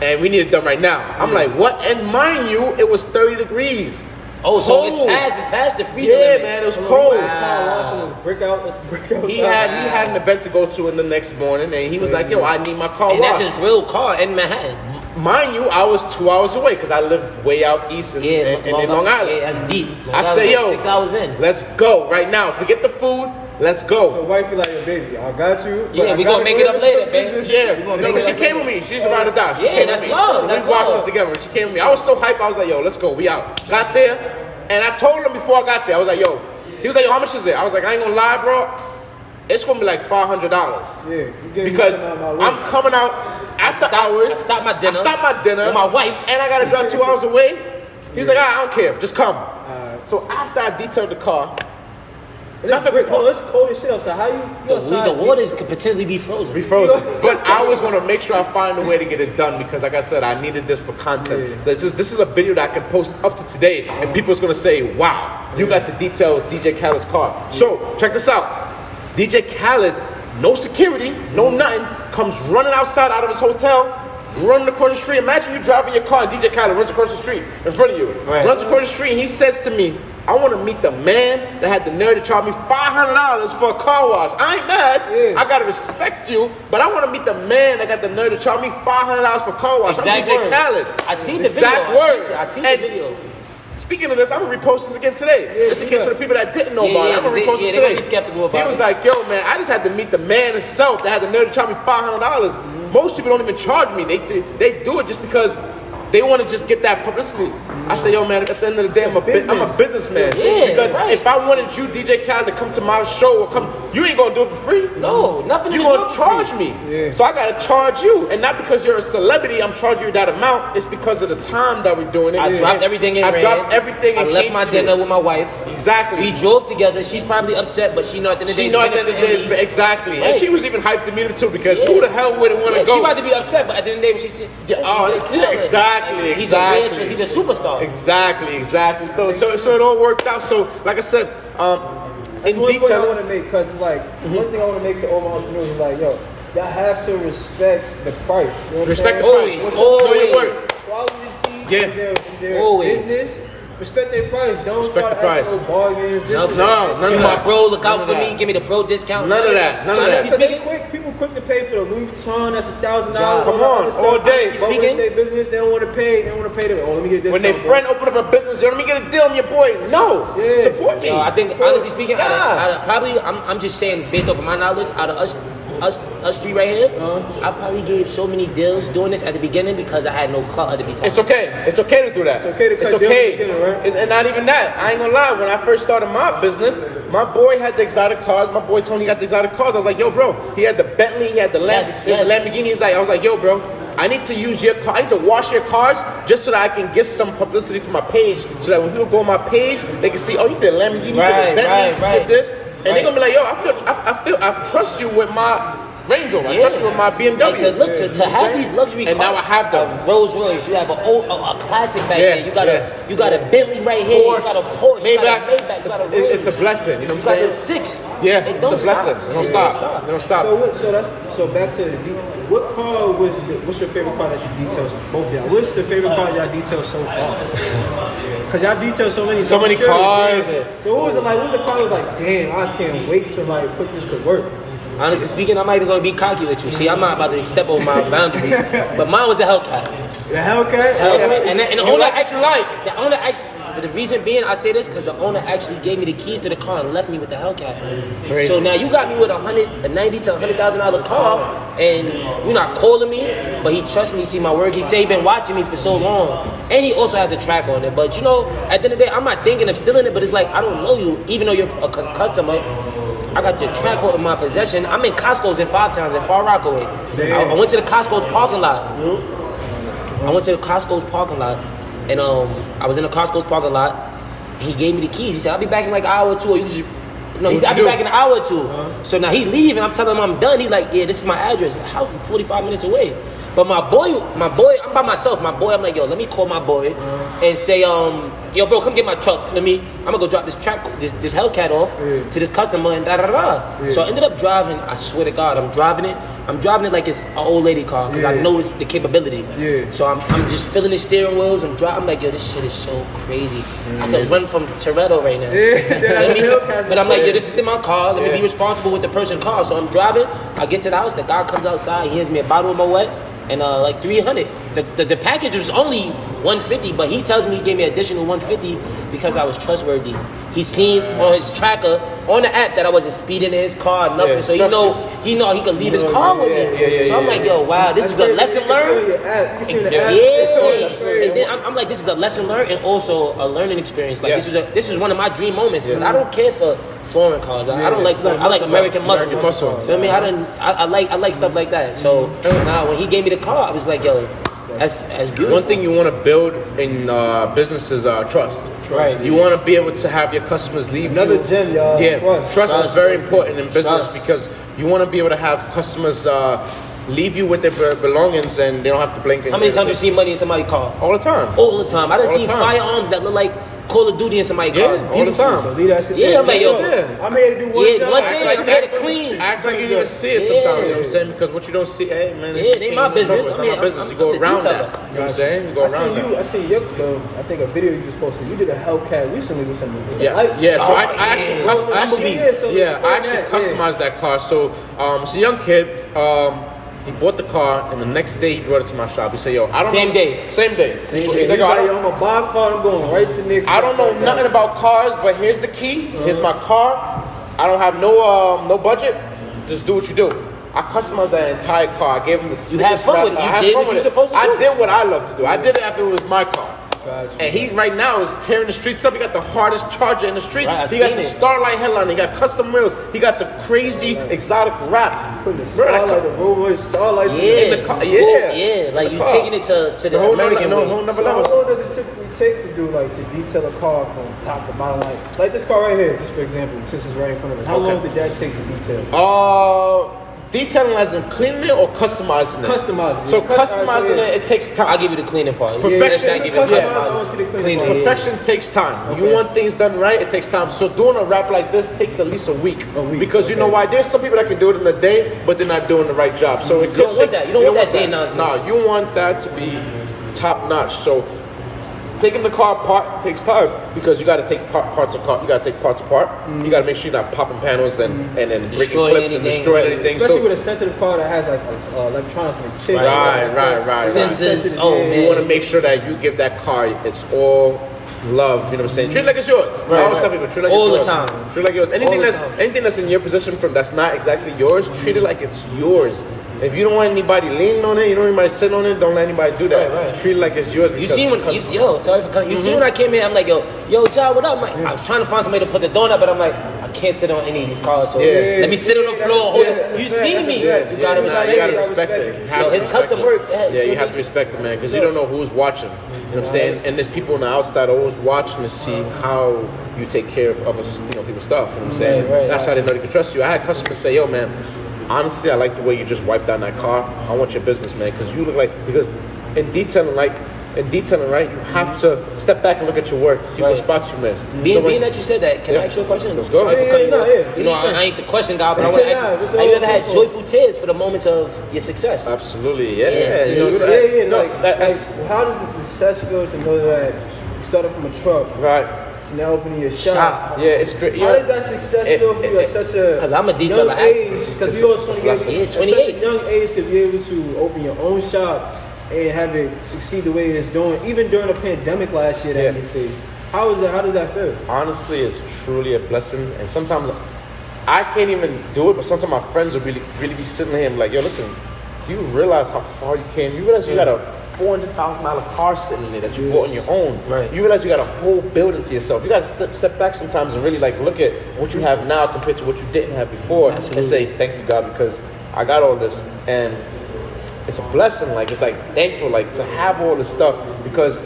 and we need it done right now. I'm like, what? And mind you, it was 30 degrees. Oh, so Cold. it's past the freezer Yeah, limit. man, it was cold. Brick out. He had an event to go to in the next morning, and he was like, yo, I need my car And washed. that's his real car in Manhattan. mind you, I was 2 hours away because I lived way out east in Long Island. Yeah, that's deep. I say, yo, 6 hours in. Let's go right now. Forget the food. Let's go. So wifey like, yo, baby, I got you. Yeah, we gonna make it up later, baby. Yeah, she came with me. She's around to die. Yeah, that's love. We watched it together. She came with me. I was so hyped. I was like, yo, let's go. We out. Got there, and I told him before I got there. I was like, yo. He was like, yo, how much is it? I was like, I ain't gonna lie, bro. It's gonna be like $500. Yeah, because I'm coming out after hours. I stopped my dinner with my wife, and I gotta drive 2 hours away. He was like, I don't care, just come. So after I detailed the car, it's cold as shit outside. How you the waters could potentially be frozen. But I was gonna make sure I find a way to get it done because, like I said, I needed this for content. Yeah. So this is a video that I can post up to today, and people's gonna say, "Wow, you got to detail DJ Khaled's car." Yeah. So check this out. DJ Khaled, no security, no nothing, comes running outside out of his hotel, running across the street. Imagine you driving your car and DJ Khaled runs across the street in front of you. Right. Runs across the street and he says to me, I want to meet the man that had the nerve to charge me $500 for a car wash. I ain't mad. Yeah. I got to respect you, but I want to meet the man that got the nerve to charge me $500 for a car wash. Exact I'm DJ Khaled. I seen the video. Exact word. I seen the video. Speaking of this, I'm going to repost this again today. Just in case for the people that didn't know about it. I'm going to repost this today. Be skeptical about he was like, yo, man, I just had to meet the man himself that had the nerve to charge me $500. Most people don't even charge me. They do it just because they want to just get that publicity. I say, yo, man, at the end of the day, I'm a businessman. Yeah, because if I wanted you, DJ Khaled, to come to my show or come, you ain't going to do it for free. No, nothing. You're going to charge me. Yeah. So I got to charge you. And not because you're a celebrity, I'm charging you that amount. It's because of the time that we're doing it. I dropped everything I dropped everything. I left my dinner with my wife. Exactly. We drove together. She's probably upset, but she know at the end of the day. Exactly. Right. And she was even hyped to meet him too because who the hell wouldn't want to go? She might be upset, but at the end of the day, when she said, exactly. He's a superstar. Exactly. So it all worked out. So like I said, in one point I want to make because it's like one thing I want to make to all my entrepreneurs is like, yo, y'all have to respect the price. You know respect the price. Know your worth. Quality in their business. Respect their price. Don't try to ask no bargains. None of that. My bro, look out for me. Give me the bro discount. None of that. People quick to pay for the Louis Vuitton. That's $1,000. Come on, all day. Speaking their business, they don't want to pay. They don't want to pay them. Oh, let me get this. When their friend open up a business, let me get a deal on your boys. No, support me. I think honestly speaking, probably I'm just saying based off of my knowledge, out of us three right here, I probably gave so many deals doing this at the beginning because I had no clout at the beginning. It's okay to do that. It's okay to cut deals at the beginning, right? And not even that. I ain't gonna lie. When I first started my business, my boy had the exotic cars. My boy Tony got the exotic cars. I was like, yo, bro. He had the Bentley. He had the Lamborghini. I was like, yo, bro. I need to use your car. I need to wash your cars just so that I can get some publicity for my page, so that when people go on my page, they can see, oh, you did a Lamborghini, you did a Bentley, you did this. And they're gonna be like, yo, I trust you with my Range Rover. I trust you with my BMW. To have these luxury cars. And now I have them. Rolls Royce. You have a classic back there. You got a Bentley right here. You got a Porsche. Maybach. It's a blessing. You know what I'm saying? You got a 6. Yeah, it's a blessing. It don't stop. So back to what car what's your favorite car that you detailed? Both of y'all. What's the favorite car y'all detailed so far? Because y'all detailed so many cars. So what was it like? What was the car that was like, damn, I can't wait to like put this to work? Honestly speaking, I'm not even going to be cocky with you. See, I'm not about to step over my boundaries. But mine was a Hellcat. The Hellcat? And the owner actually, but the reason being I say this because the owner actually gave me the keys to the car and left me with the Hellcat. Great. So now you got me with a $90,000 to $100,000 car, and you're not calling me, but he trusts me. See my work. He said he been watching me for so long, and he also has a track on it. But you know, at the end of the day, I'm not thinking of stealing it. But it's like I don't know you, even though you're a customer. I got your track in my possession. I'm in Costco's in Five Towns in Far Rockaway. I went to the Costco's parking lot. And I was in the Costco's parking lot. He gave me the keys. He said, I'll be back in like an hour or two. Or you just, he said, I'll be back in an hour or two. So now he leave and I'm telling him I'm done. He like, yeah, this is my address. The house is 45 minutes away. But my boy, I'm by myself. My boy, I'm like, yo, let me call my boy and say, yo, bro, come get my truck for me. I'm gonna go drop this Hellcat off to this customer and da. So I ended up driving. I swear to God, I'm driving it like it's an old lady car because I know it's the capability. So I'm just feeling the steering wheels. I'm like, yo, this shit is so crazy. I could run from Toretto right now. But I'm like, yo, this is in my car. Let me be responsible with the person's car. So I'm driving. I get to the house. The guy comes outside. He hands me a bottle of Moet and like $300. the package was only $150, but he tells me he gave me additional $150 because I was trustworthy. He seen on his tracker on the app that I wasn't speeding in his car, nothing. So he know he could leave his car with me. So I'm like, yo, wow, this is a lesson learned. And then I'm like, this is a lesson learned and also a learning experience. Like this is one of my dream moments because I don't care for foreign cars. I don't like foreign. I like American muscle. Feel me? I like stuff like that. So when he gave me the car, I was like, yo, that's beautiful. One thing you want to build in business is trust. Right. You want to be able to have your customers leave Another gem, y'all. Yeah, trust is very important in business because you want to be able to have customers leave you with their belongings and they don't have to blink. How many times you see money in somebody's car? All the time. All the time. I done seen firearms that look like Call of Duty in somebody's cars. All the time. Yeah, I'm like, yo. I'm here to do one job. I'm here to clean. Act like you didn't even see it sometimes, you know what I'm saying? Because what you don't see, hey, man. Yeah, it ain't my business. It's not my business. You go around that. You know what I'm saying? You go around that. I seen your, I think a video you just posted. You did a Hellcat recently with something. Yeah, so I actually customized that car. So it's a young kid. He bought the car, and the next day he brought it to my shop. He said, "Yo, I don't Same know." day. He's like, I'm gonna buy a car. I'm going right to Nick. I don't know nothing about cars, but here's the key. Here's my car. I don't have no budget. Just do what you do. I customized that entire car. I gave him the. You had fun with it. You did what you were supposed to do. I did what I love to do. I did it after it was my car. And he right now is tearing the streets up. He got the hardest Charger in the streets. He got the Starlight headline. He got custom wheels. He got the crazy exotic wrap. Putting the Starlight, the Rolls Starlight in the car. Like you taking it to the American way. So how long does it typically take to do to detail a car from top to bottom? Like this car right here, just for example, since it's right in front of us. How long did that take to detail? Detailing as in cleaning it or customizing it? Customizing. So customizing it takes time. I'll give you the cleaning part. Perfection. Perfection takes time. You want things done right, it takes time. So doing a rap like this takes at least a week. Because you know why? There's some people that can do it in a day, but they're not doing the right job. So it could take that. You don't want that day nonsense. No, you want that to be top notch. So taking the car apart takes time because you got to take parts apart. You got to take parts apart. You got to make sure you're not popping panels and breaking clips and destroying anything. Especially with a sensitive car that has electronics and chip. Right. Sensors. Oh man. You want to make sure that you give that car its all love. You know what I'm saying? Treat it like it's yours. I always tell people treat it like all it's yours. All the time. Treat it like yours. Anything that's in your possession that's not exactly yours, treat it like it's yours. If you don't want anybody leaning on it, you don't want anybody sitting on it, don't let anybody do that. Right. Treat it like it's yours. You see when I came in, I'm like, yo, John, what up? I was trying to find somebody to put the door up, but I'm like, I can't sit on any of these cars, so let me sit on the floor. Hold it. You see me? You gotta respect it. So his custom work. You have to respect it, man, because you don't know who's watching. You know what I'm saying? And there's people on the outside always watching to see how you take care of other people's stuff. You know what I'm saying? That's how they know they can trust you. I had customers say, yo, man, honestly, I like the way you just wiped down that car. I want your business, man, because you look because in detailing, right, you have to step back and look at your work to see what spots you missed. Being that you said that, can I ask you a question? Let's go. You know, I ain't the question guy, but I want to ask you, have you ever had joyful tears for the moments of your success? Absolutely, how does the success feel to know that you started from a truck? Right. To now opening your shop. Yeah, it's great. How did that success feel for you at such a Because I'm a detailer age? Because you're 28. At such 28. a young age to be able to open your own shop and have it succeed the way it's doing, even during the pandemic last year that you faced. How does that feel? Honestly, it's truly a blessing. And sometimes I can't even do it, but sometimes my friends will really be sitting there and like, yo, listen, do you realize how far you came? You realize you got a $400,000 car sitting in there that you bought on your own. Right. You realize you got a whole building to yourself. You got to step back sometimes and really look at what you have now compared to what you didn't have before. Absolutely. And say, thank you, God, because I got all this. And it's a blessing. It's thankful to have all this stuff because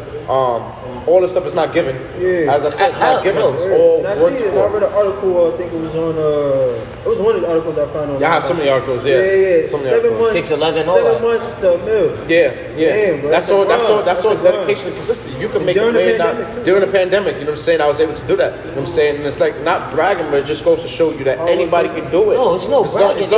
all this stuff is not given. Yeah. As I said, it's not given. It's all worked for. I read an article, I think it was on, it was one of the articles I found on. Yeah, I have so many articles, yeah. Yeah. So many 7 articles. months. 6'11", 7 months to a mil. Yeah. Damn, bro. That's all dedication and consistency. You can make a million during the pandemic. You know what I'm saying? I was able to do that. You know what I'm saying? And it's not bragging, but it just goes to show you that anybody can do it. No, it's no bragging.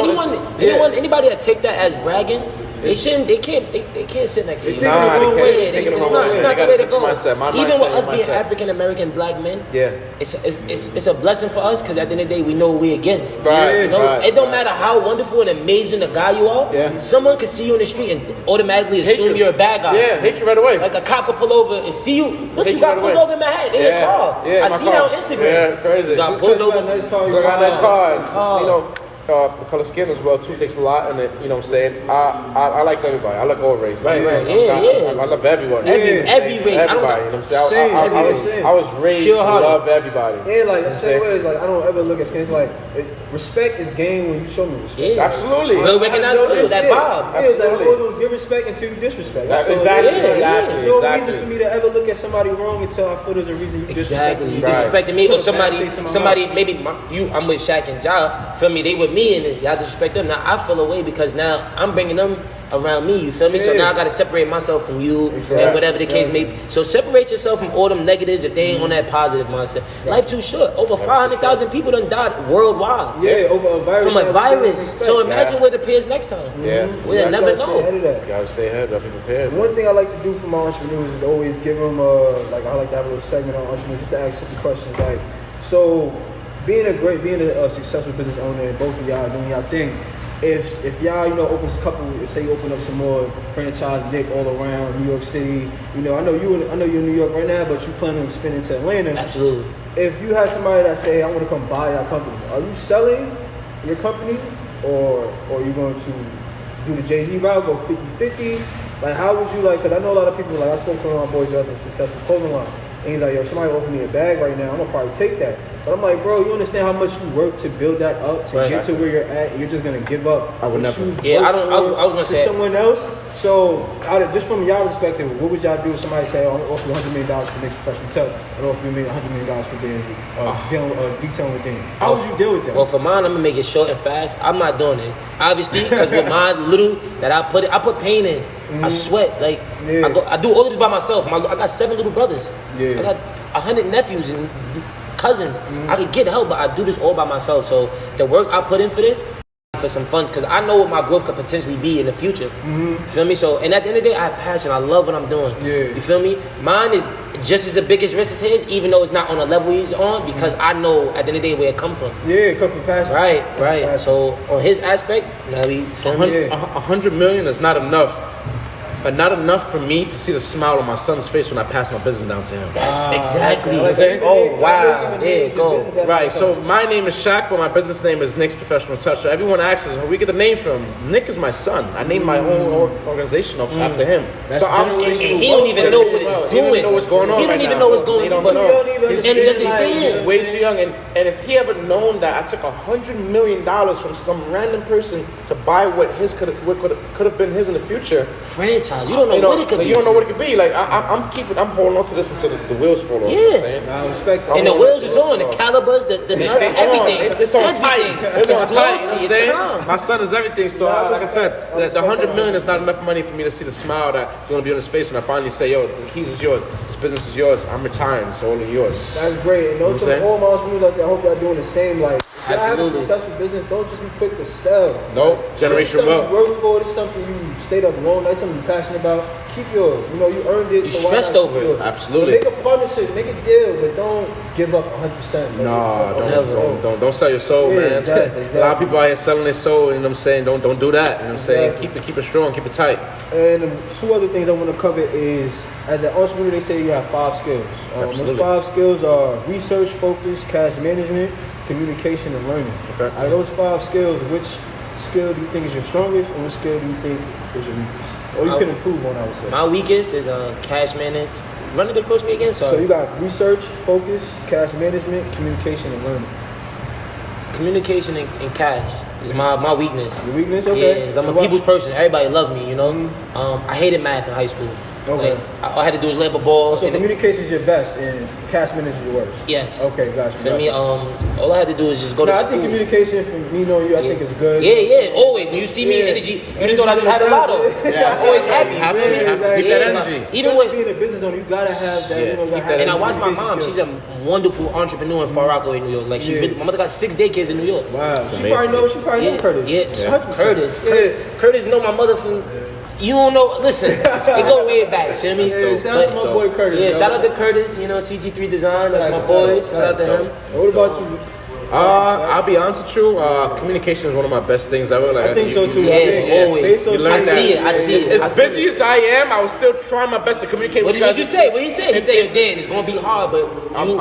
Anybody that take that as bragging, They shouldn't. They can't sit next to you. Nah, they can't. It's not the way to go. Even with us being mindset. African American black men, Yeah. it's a blessing for us because at the end of the day we know what we're against. Right, You know, right, it don't matter how wonderful and amazing a guy you are. Yeah. Someone can see you in the street and automatically assume you're a bad guy. Yeah, hate you right away. Like a cop could pull over and see you. Look, Hate you got you right pulled away. over in Manhattan in your car. Yeah, I my see car. that on Instagram. Yeah, crazy. You got Just pulled 'cause you got over. a nice car, So I got a nice car. And, Car. you know, the color skin as well too takes a lot, and you know what I'm saying. I like everybody. I like all races. Right, right. I love everyone. Every race. I don't Everybody. You know what I'm saying? Same. I was raised Pure to hearted. love everybody. Yeah, like the You same know way. It's like I don't ever look at skin. It's like respect is gained when you show me respect. Yeah. Absolutely. Real recognizable. That vibe. Yeah, it's like I'm Absolutely. always gonna give respect until you disrespect. That's all it Exactly, is. Like, exactly, There's no exactly. reason for me to ever look at somebody wrong until I feel there's a reason you disrespect Exactly. me. You Right. disrespecting me or Put a bad taste in my somebody maybe I'm with Shaq and Ja. Feel me? They with me and y'all disrespect them. Now I feel away because now I'm bringing them around me. You feel me? So Yeah. now I gotta separate myself from you Exactly. and whatever the case may be. So separate yourself from all them negatives if they ain't on that positive mindset. Life too short. Over 500,000 people done died worldwide. Yeah, over a virus. From a that we don't virus. expect. So imagine what appears next time. Yeah. We'll You never gotta stay know. ahead of that. You gotta stay ahead. Gotta be prepared. One thing I like to do for my entrepreneurs is always give them like I like to have a little segment on entrepreneurs just to ask simple questions like, so being a successful business owner and both of y'all doing y'all thing, if y'all opens a couple, if say you open up some more franchise Nick all around New York City, I know you're in New York right now, but you plan on expanding to Atlanta. Absolutely. If you have somebody that say I want to come buy your company, are you selling your company or are you going to do the Jay-Z route, go 50-50? Like, how would you because I know a lot of people, I spoke to one of my boys who has a successful clothing line, and he's like, yo, somebody offered me a bag right now, I'm gonna probably take that. But I'm like, bro, you understand how much you work to build that up, to get to where you're at, and you're just gonna give up. I would never. Yeah, I was gonna to say someone else. So, just from y'all perspective, what would y'all do if somebody say, I'm gonna offer you $100 million for next professional tech, and offer you $100 million for detailing with Dan? How would you deal with that? Well, for mine, I'm gonna make it short and fast. I'm not doing it, obviously, because with mine little that I put pain in. I sweat I do all of this by myself. I got 7 little brothers. Yeah. I got 100 nephews and cousins. I could get help, but I do this all by myself. So the work I put in for this, for some funds, because I know what my growth could potentially be in the future. You feel me? So, and at the end of the day, I have passion. I love what I'm doing. Yeah. You feel me? Mine is just as the biggest risk as his, even though it's not on the level he's on, because I know at the end of the day where it come from. Yeah, it comes from passion. Right. Passion. So on his aspect, now we feel me? 100 million is not enough. But not enough for me to see the smile on my son's face when I pass my business down to him. That's exactly. I like that. Oh wow, Yeah, go. Right, so my name is Shaq, but my business name is Nick's Professional Touch. So everyone asks us, where we get the name from? Nick is my son. I named my own organization after him. So obviously, And he don't even know what he's He don't doing. even know what's going on He don't right even now. know what's going He don't on. know. He's And he like, understands. He's way too young, and if he ever known that I took $100 million from some random person to buy what could have been his in the future, Franchise. You don't know what it could be. you don't know what it could be. Like I'm holding on to this until the wheels fall off. Yeah. You know what I'm saying? I respect that. And the wheels is on, the calibers, the nuts, everything. It's on tight. It's on tight. You know what I'm glossy, saying? it's time. My son is everything. So like I said, the $100 million is not enough money for me to see the smile that's going to be on his face when I finally say, yo, the keys is yours. This business is yours. I'm retiring. It's all yours. That's great. And don't saying? all my entrepreneurs out there, I hope y'all doing the same. Like, if y'all have a Absolutely. successful business, don't just be quick to sell. Nope. This is Generational something wealth. you work for. This is something you stayed up long. That's something you're passionate about. Keep yours. You earned it. You so why not stressed keep over it. yours? Absolutely. But make a partnership, make a deal, but don't give up 100%. No, don't sell your soul, Yeah, man. exactly. A lot of people out here selling their soul, you know what I'm saying? Don't do that. You know what I'm saying? Keep it strong, keep it tight. And 2 other things I want to cover is, as an entrepreneur, they say you have 5 skills. Those Absolutely. 5 skills are research, focus, cash management, communication, and learning. Okay. Out of those 5 skills, which skill do you think is your strongest, and which skill do you think is your weakest? Or you can improve on, I would say. My weakest is cash management. Run it across me again. So you got research, focus, cash management, communication, and learning. Communication and cash is my weakness. Your weakness? Okay. Yeah, 'cause I'm a people's person. Everybody loved me, you know. I hated math in high school. Okay. Like, all I had to do was lay up a ball. So and communication is your best, and cash management is your worst. yes. Okay, gotcha. Feel me? All I had to do is just go to I school. think communication, from me knowing you, I think is good. Yeah. Always. When you see me, Yeah. energy. You thought I just had a lotto. Yeah. I'm always happy. Have to keep that energy. Even Especially with. being a business owner, you gotta have that. Yeah, You know, keep gotta that have And I watched my communication mom. skills. She's a wonderful entrepreneur in Far Rockaway, New York. Like my mother got 6 daycares in New York. Wow. She amazing. probably know Curtis. Yeah, 100%. Curtis. Yeah. Curtis know my mother from You don't know. Listen, it go way back. See me? Yeah, shout out to my boy Curtis. Yeah, shout out to Curtis. You know, CT3 Design. That's my boy. Shout out to him. What about you? I'll be honest with you. Communication is one of my best things ever. Like, I think so too. Yeah, always. I see it. As busy as I am, I was still trying my best to communicate with you guys. What did you say? What did he say? He said, "Yo, Dan, it's gonna be hard, but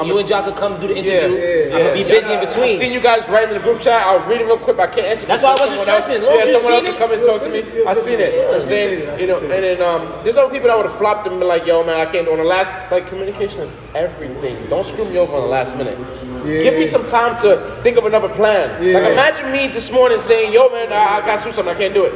you and Jock could come do the interview. I'm gonna be busy in between." I seen you guys writing in the group chat. I was reading real quick. I can't answer. That's why I wasn't stressing. Someone else to come and talk to me. I seen it. You know what I'm saying, you know, and then there's other people that would have flopped and been like, "Yo, man, I can't." On the last, like, communication is everything. Don't screw me over on the last minute. Give me some time to think of another plan. Like, imagine me this morning saying, "Yo, man, I gotta do something. I can't do it."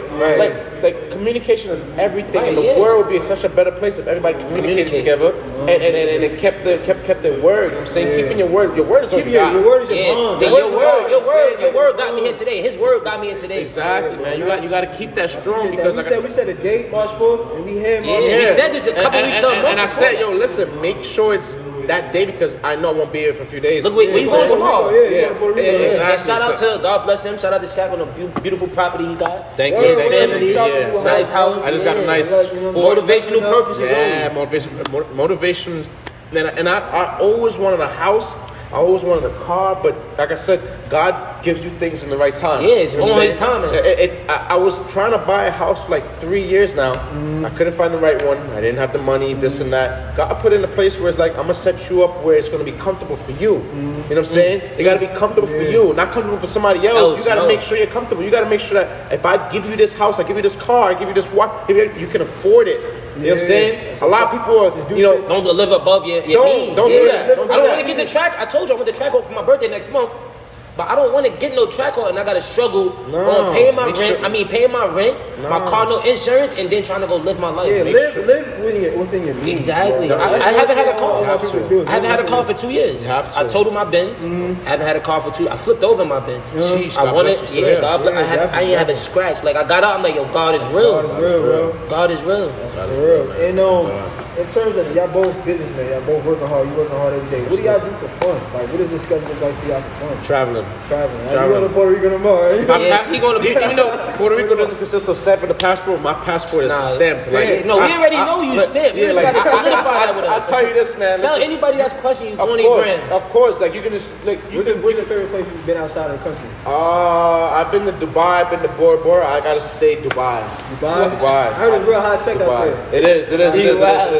Like communication is everything, and the world would be such a better place if everybody communicated together and it kept their word. You know what I'm saying, keeping your word. Your word is your word is your bond. Your word got me here today. His word got me here today. Exactly, man. You got to keep that strong because we said a date March 4th, and we had March 4th. We said this a couple weeks ago. And I said, "Yo, listen, make sure it's that day because I know I won't be here for a few days." Look, he's on tomorrow. Exactly. Shout out to God bless him. Shout out to Shaq on the beautiful property he got. Thank you. Family, nice house. I just got a nice motivational purposes. Yeah, motivation. And I always wanted a house. I always wanted a car, but like I said, God gives you things in the right time. Yeah, it's on His timing. I was trying to buy a house for like 3 years now. I couldn't find the right one. I didn't have the money, this and that. God put it in a place where it's like, I'm going to set you up where it's going to be comfortable for you. You know what I'm saying? It got to be comfortable for you, not comfortable for somebody else. You got to make sure you're comfortable. You got to make sure that if I give you this house, I give you this car, I give you this watch, you can afford it. You know what I'm saying? A lot of people are, don't live above your means. Don't do that. I don't want to get the track. I told you I want the track out for my birthday next month. But I don't want to get no track out and I gotta struggle on paying my rent. Paying my rent, my car, no insurance, and then trying to go live my life. Yeah, live within your means. Exactly. I haven't had a car. I haven't had a car for 2 years. You have to. I totaled my Benz. I haven't had a car for 2. I flipped over my Benz. I wanted. I didn't have a scratch. Like I got out. I'm like, yo, God is real. God is real, bro. God is real. God is real. And in terms of y'all both businessmen, y'all both working hard. You working hard every day. What do y'all do for fun? Like, what does this schedule look like for y'all for fun? Traveling. You going to Puerto Rico tomorrow? Yes, he going to be. Even though Puerto Rico doesn't consist of stamping the passport, my passport is stamped. Like, we already know you stamped. You got to solidify that with us. I'll tell you this, man. Tell anybody that's questioning you, Of course, like you can just like. What's your favorite place you've been outside of the country? I've been to Dubai. I've been to Bora Bora. I gotta say Dubai. I heard it's real high tech out there. It is.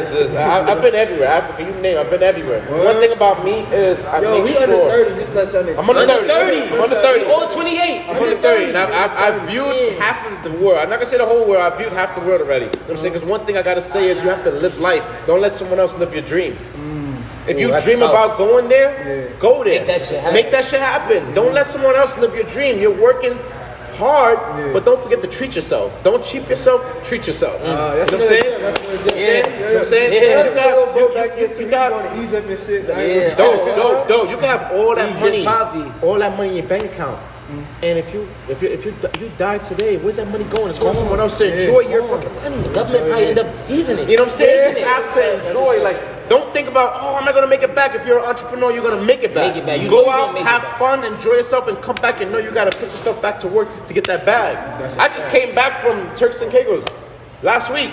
I've been everywhere. Africa, you name it. I've been everywhere. One thing about me is I make sure. Under 30. Just let y'all niggas. I'm under 30. I'm under 30. Or 28. I'm under 30. And I've viewed half of the world. I'm not gonna say the whole world. I've viewed half the world already. You know what I'm saying? Because one thing I gotta say is you have to live life. Don't let someone else live your dream. If you dream about going there, go there. Make that shit happen. Don't let someone else live your dream. You're working hard, but don't forget to treat yourself. Don't cheap yourself, treat yourself. You know what I'm saying? You know what I'm saying? You got going to Egypt and shit. Dope. You can have all that money in your bank account. And if you die today, where's that money going? It's going somewhere else to enjoy your fucking money. The government probably end up seizing it. You know what I'm saying? You have to enjoy, like, don't think about, I'm not gonna make it back. If you're an entrepreneur, you're gonna make it back. Go out, have fun, enjoy yourself, and come back and know you gotta put yourself back to work to get that bag. I just came back from Turks and Caicos last week.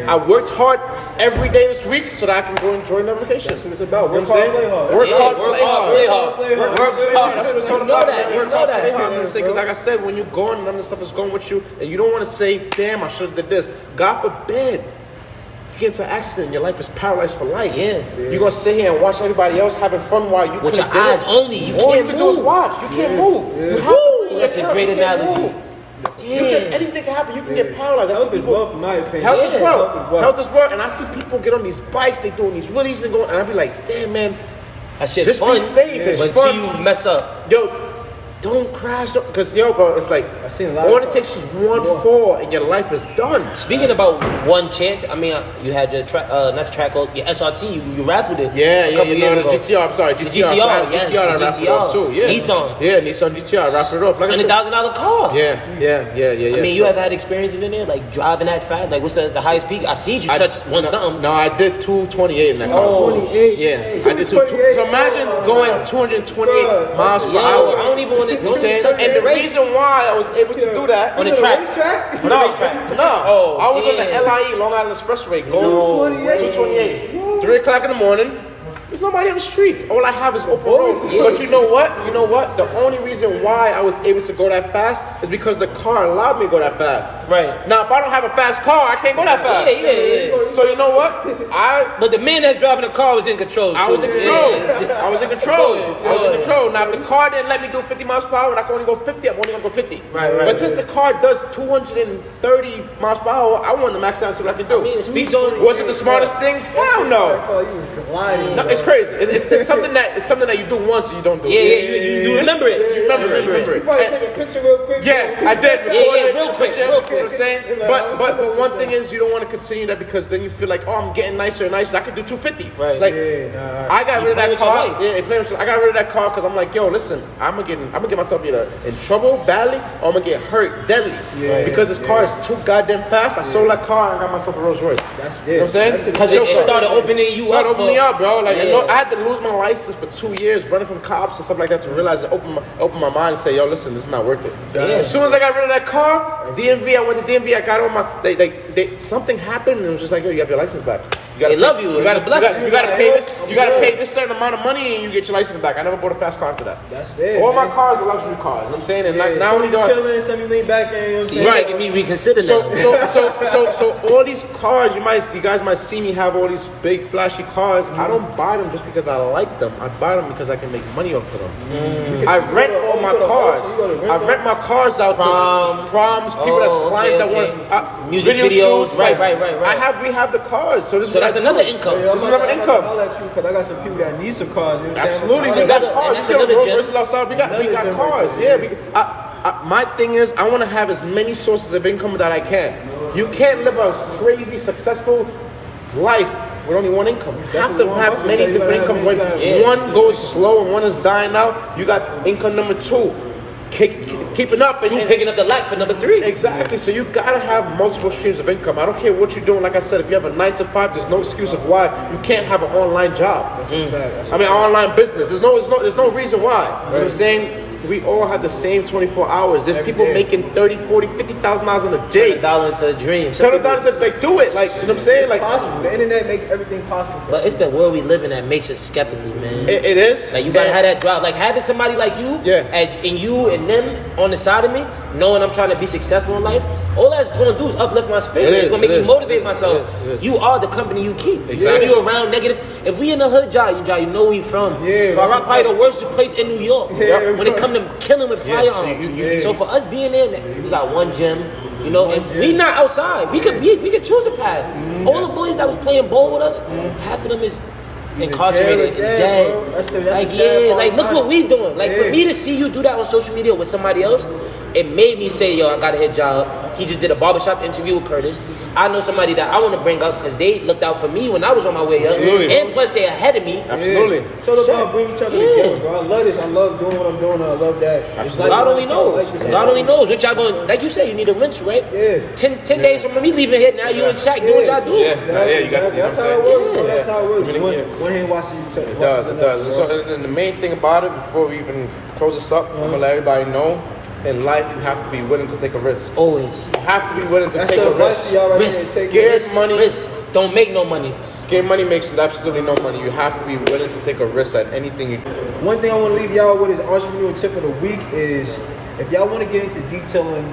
I worked hard every day this week so that I can go enjoy another vacation. That's what it's about. Work hard, play hard. Work hard, play hard. That's what it's all about. Work hard, play hard. Because like I said, when you're going and other stuff is going with you, and you don't want to say, damn, I should have did this. God forbid. You get into an accident, your life is paralyzed for life. You're gonna sit here and watch everybody else having fun while you with your eyes only. All you can do is watch. You can't move. That's a great analogy. Anything can happen. You can get paralyzed. Health is wealth, in my opinion. Health is wealth. Health is wealth. And I see people get on these bikes, they doing these wheelies and going, and I be like, damn, man, that shit's just fun. Be safe. It's but fun. Until you mess up. Don't crash, because bro, it's like I seen a lot all it takes is one fall and your life is done. Speaking about one chance, I mean, you had your not the track, your SRT, you raffled it. The GTR. I'm sorry, GTR. GTR, I raffled off too. Yeah, Nissan GTR. I raffled it off. Like $100,000 car. Yeah. I mean, you have had experiences in there, like driving that fast. Like, what's the highest peak? I see you touch something. No, I did 228 in that car. 228. Yeah, I did 228. So imagine going 228 miles per hour. I don't even want to You know what I'm saying? And the reason why I was able to do that on the track. No, I was on the LIE, Long Island Expressway, going 228. 3 o'clock in the morning. There's nobody on the streets. All I have is open roads. But you know what? The only reason why I was able to go that fast is because the car allowed me to go that fast. Right. Now, if I don't have a fast car, I can't go that fast. Yeah. So you know what? But the man that's driving the car was in control. I was in control. Now, if the car didn't let me do 50 miles per hour and I can only go 50, I'm only going to go 50. Right. But since the car does 230 miles per hour, I wanted to max out so what I can do. I mean, it speaks on. Was it the smartest thing? Hell no. No, it's crazy. It's something that you do once and you don't do. You remember it. You remember it. You probably take a picture real quick. Yeah, I did. Real quick. You know what I'm saying? But one thing is you don't want to continue that because then you feel like, oh, I'm getting nicer and nicer. I could do 250. Right. Like, I got rid of that car. I got rid of that car because I'm like, yo, listen, I'm gonna get myself either in trouble badly or I'm gonna get hurt deadly. Because this car is too goddamn fast. I sold that car and got myself a Rolls Royce. That's it. You know what I'm saying? Because it started opening you up. Opening me up, bro. Like I had to lose my license for 2 years running from cops and stuff like that to realize and open my mind and say, yo, listen, this is not worth it. As soon as I got rid of that car, DMV, I went to DMV, I got on my something happened and it was just like, yo, you have your license back. They love you. You gotta pay this. You gotta pay this certain amount of money and you get your license back. I never bought a fast car after that. That's it. All my cars are luxury cars. You know what I'm saying? And now only chilling, some you lean back and you know what I'm saying? Right, me reconsider that. So all these cars, you guys might see me have all these big flashy cars. I don't buy them just because I like them. I buy them because I can make money off of them. I rent all my cars. I rent my cars out to proms, people that's clients that want music video videos. shoots. Right. We have the cars. So that's another income. This is another income. I'll let you because I got some people that need some cars. You know what I'm Absolutely, saying? we got cars. that's You see another Rolls gem. Royces outside. We got cars. Yeah. My thing is, I want to have as many sources of income that I can. You can't live a crazy successful life with only one income. You have to have many different income. When one goes slow and one is dying out, you got income number 2. Keeping up and picking up the lack for number 3. Exactly. So you gotta have multiple streams of income. I don't care what you're doing. Like I said, if you have a 9 to 5, there's no excuse of why you can't have an online job. Online business. There's no reason why. You know what I'm saying? We all have the same 24 hours. There's people making $30,000, $40,000, $50,000 in a day. $1 into a dream. $10 like do it. Like, you know what I'm saying? It's possible. The internet makes everything possible. But it's the world we live in that makes us skeptical, man. It is. Like you gotta have that drive. Like having somebody like you, and you and them on the side of me, knowing I'm trying to be successful in life. All that's gonna do is uplift my spirit. It's gonna make me motivate myself. You are the company you keep. Exactly. If you're around negative. If we in the hood, you know where we from. Far probably the worst place in New York. When it comes to killing with firearms. So for us being there, we got one gym. You know, and we not outside. We could choose a path. All the boys that was playing ball with us, half of them is incarcerated and dead. Look what we doing. Like for me to see you do that on social media with somebody else, it made me say, yo, I got a hit job. He just did a barbershop interview with Curtis. I know somebody that I want to bring up because they looked out for me when I was on my way up. And plus they're ahead of me. Absolutely. So let's bring each other together, bro. I love this. I love doing what I'm doing. I love that. God only knows. God only knows. What y'all going, like you said, you need a rental, right? 10 days from me leaving here, now you and Shaq do what y'all do. You got to. That's how it works. That's how it works. One hand watching each other. It does. So, and the main thing about it, before we even close this up, I'm going to let everybody know, in life, you have to be willing to take a risk. Always. You have to be willing to take a risk. Scared money. Don't make no money. Scared money makes absolutely no money. You have to be willing to take a risk at anything you do. One thing I want to leave y'all with is entrepreneur tip of the week is if y'all want to get into detailing,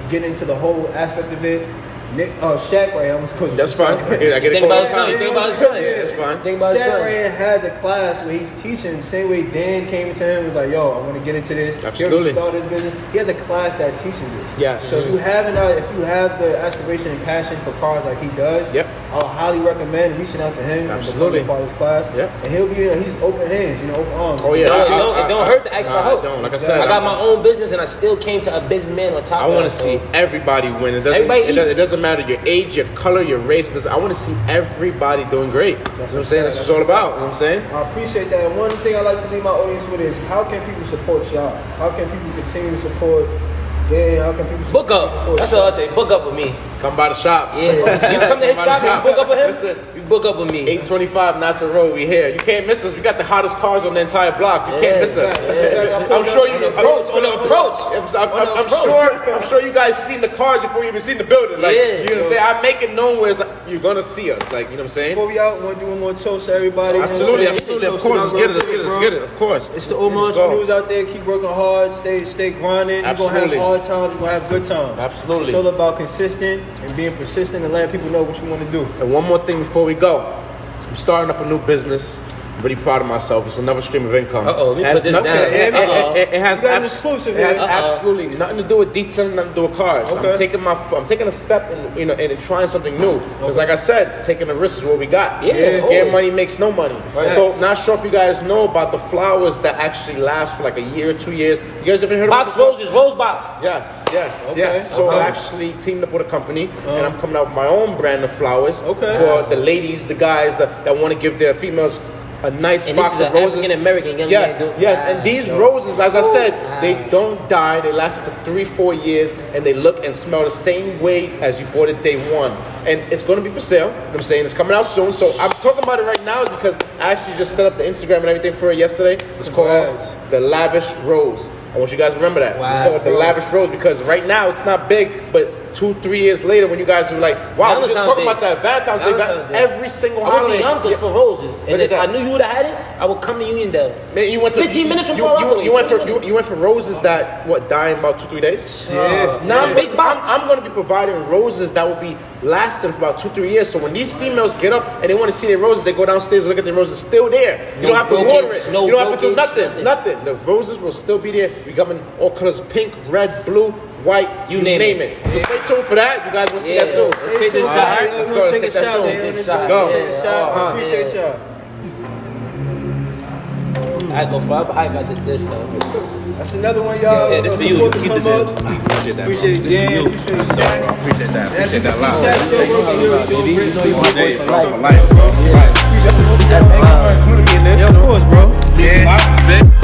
get into the whole aspect of it, Shaq right here, I almost called you. That's fine. I get Think about his son. Think about his son. That's fine. Think about his Shaq son. right here has a class where he's teaching the same way Dan came to him and was like, yo, I want to get into this. Absolutely. He started his business. He has a class that teaches this. Yes. So if you have the aspiration and passion for cars like he does, I'll highly recommend reaching out to him. Absolutely. And part of his class. And he'll be, he's open hands, open arms. Oh yeah. It don't hurt to ask for help. Don't. Like I said, I got my own business and I still came to a businessman on top of it. I want to see everybody win. It doesn't matter your age, your color, your race. I want to see everybody doing great. That's what I'm saying. That's what it's all about. You know what I'm saying? I appreciate that. And one thing I like to leave my audience with is how can people support y'all? How can people continue to support? How can people book up? That's all I say. Book up with me. Come by the shop. Yeah, you come to his shop and you book up with him? Listen, you book up with me. 825 Nassau Road, we here. You can't miss us. We got the hottest cars on the entire block. You can't miss us. I'm sure you on the approach. I'm sure you guys seen the cars before you even seen the building. Like, you know what I'm saying? I make it known where it's like, you're gonna see us. Like, you know what I'm saying? Before we out, want to do one more toast to everybody. Absolutely. Of course, let's get it. Of course. It's the Omar entrepreneurs out there. Keep working hard. Stay grinding. You're gonna have hard times. You're gonna have good times. Absolutely. It's all about consistent and being persistent and letting people know what you want to do. And one more thing before we go. I'm starting up a new business. I'm really proud of myself. It's another stream of income. Let me put this down. It has exclusive. It has absolutely nothing to do with detailing, nothing to do with cars. Okay. I'm taking a step in trying something new. Because like I said, taking a risk is what we got. Yeah. Money makes no money. Right. So not sure if you guys know about the flowers that actually last for like a year or 2 years. You guys ever heard about Box roses, rose box. Yes. So I actually teamed up with a company and I'm coming out with my own brand of flowers for the ladies, the guys that want to give their females a nice and box this is of roses. African American young man. Yes. And these roses, as I said, they don't die. They last up to 3-4 years, and they look and smell the same way as you bought it day one. And it's going to be for sale. You know what I'm saying? It's coming out soon. So I'm talking about it right now because I actually just set up the Instagram and everything for it yesterday. It's called The Lavish Rose. I want you guys to remember that. It's called The Lavish Rose because right now it's not big, but 2-3 years later when you guys were like, wow, we're just talking about that Valentine's Day. Got every single holiday. I went to Yonkers for roses. And if I knew you would have had it, I would come to Uniondale. Man, you went 15 minutes from Far you went for roses that die in about 2-3 days? Now big box. I'm going to be providing roses that will be lasting for about 2-3 years. So when these females get up and they want to see their roses, they go downstairs and look at their roses still there. You don't have to water it. You don't have to do nothing. The roses will still be there. We got all colors: pink, red, blue, white, you name it. So stay tuned for that. You guys will see that soon. Let's take this shot. Let's go. Let's take that soon. Let's go. I appreciate y'all. I go for I got this though. That's another one, y'all. Yeah, this for you. Keep this in. Appreciate Dan. Appreciate that a lot. Yeah, of course, bro. Yeah.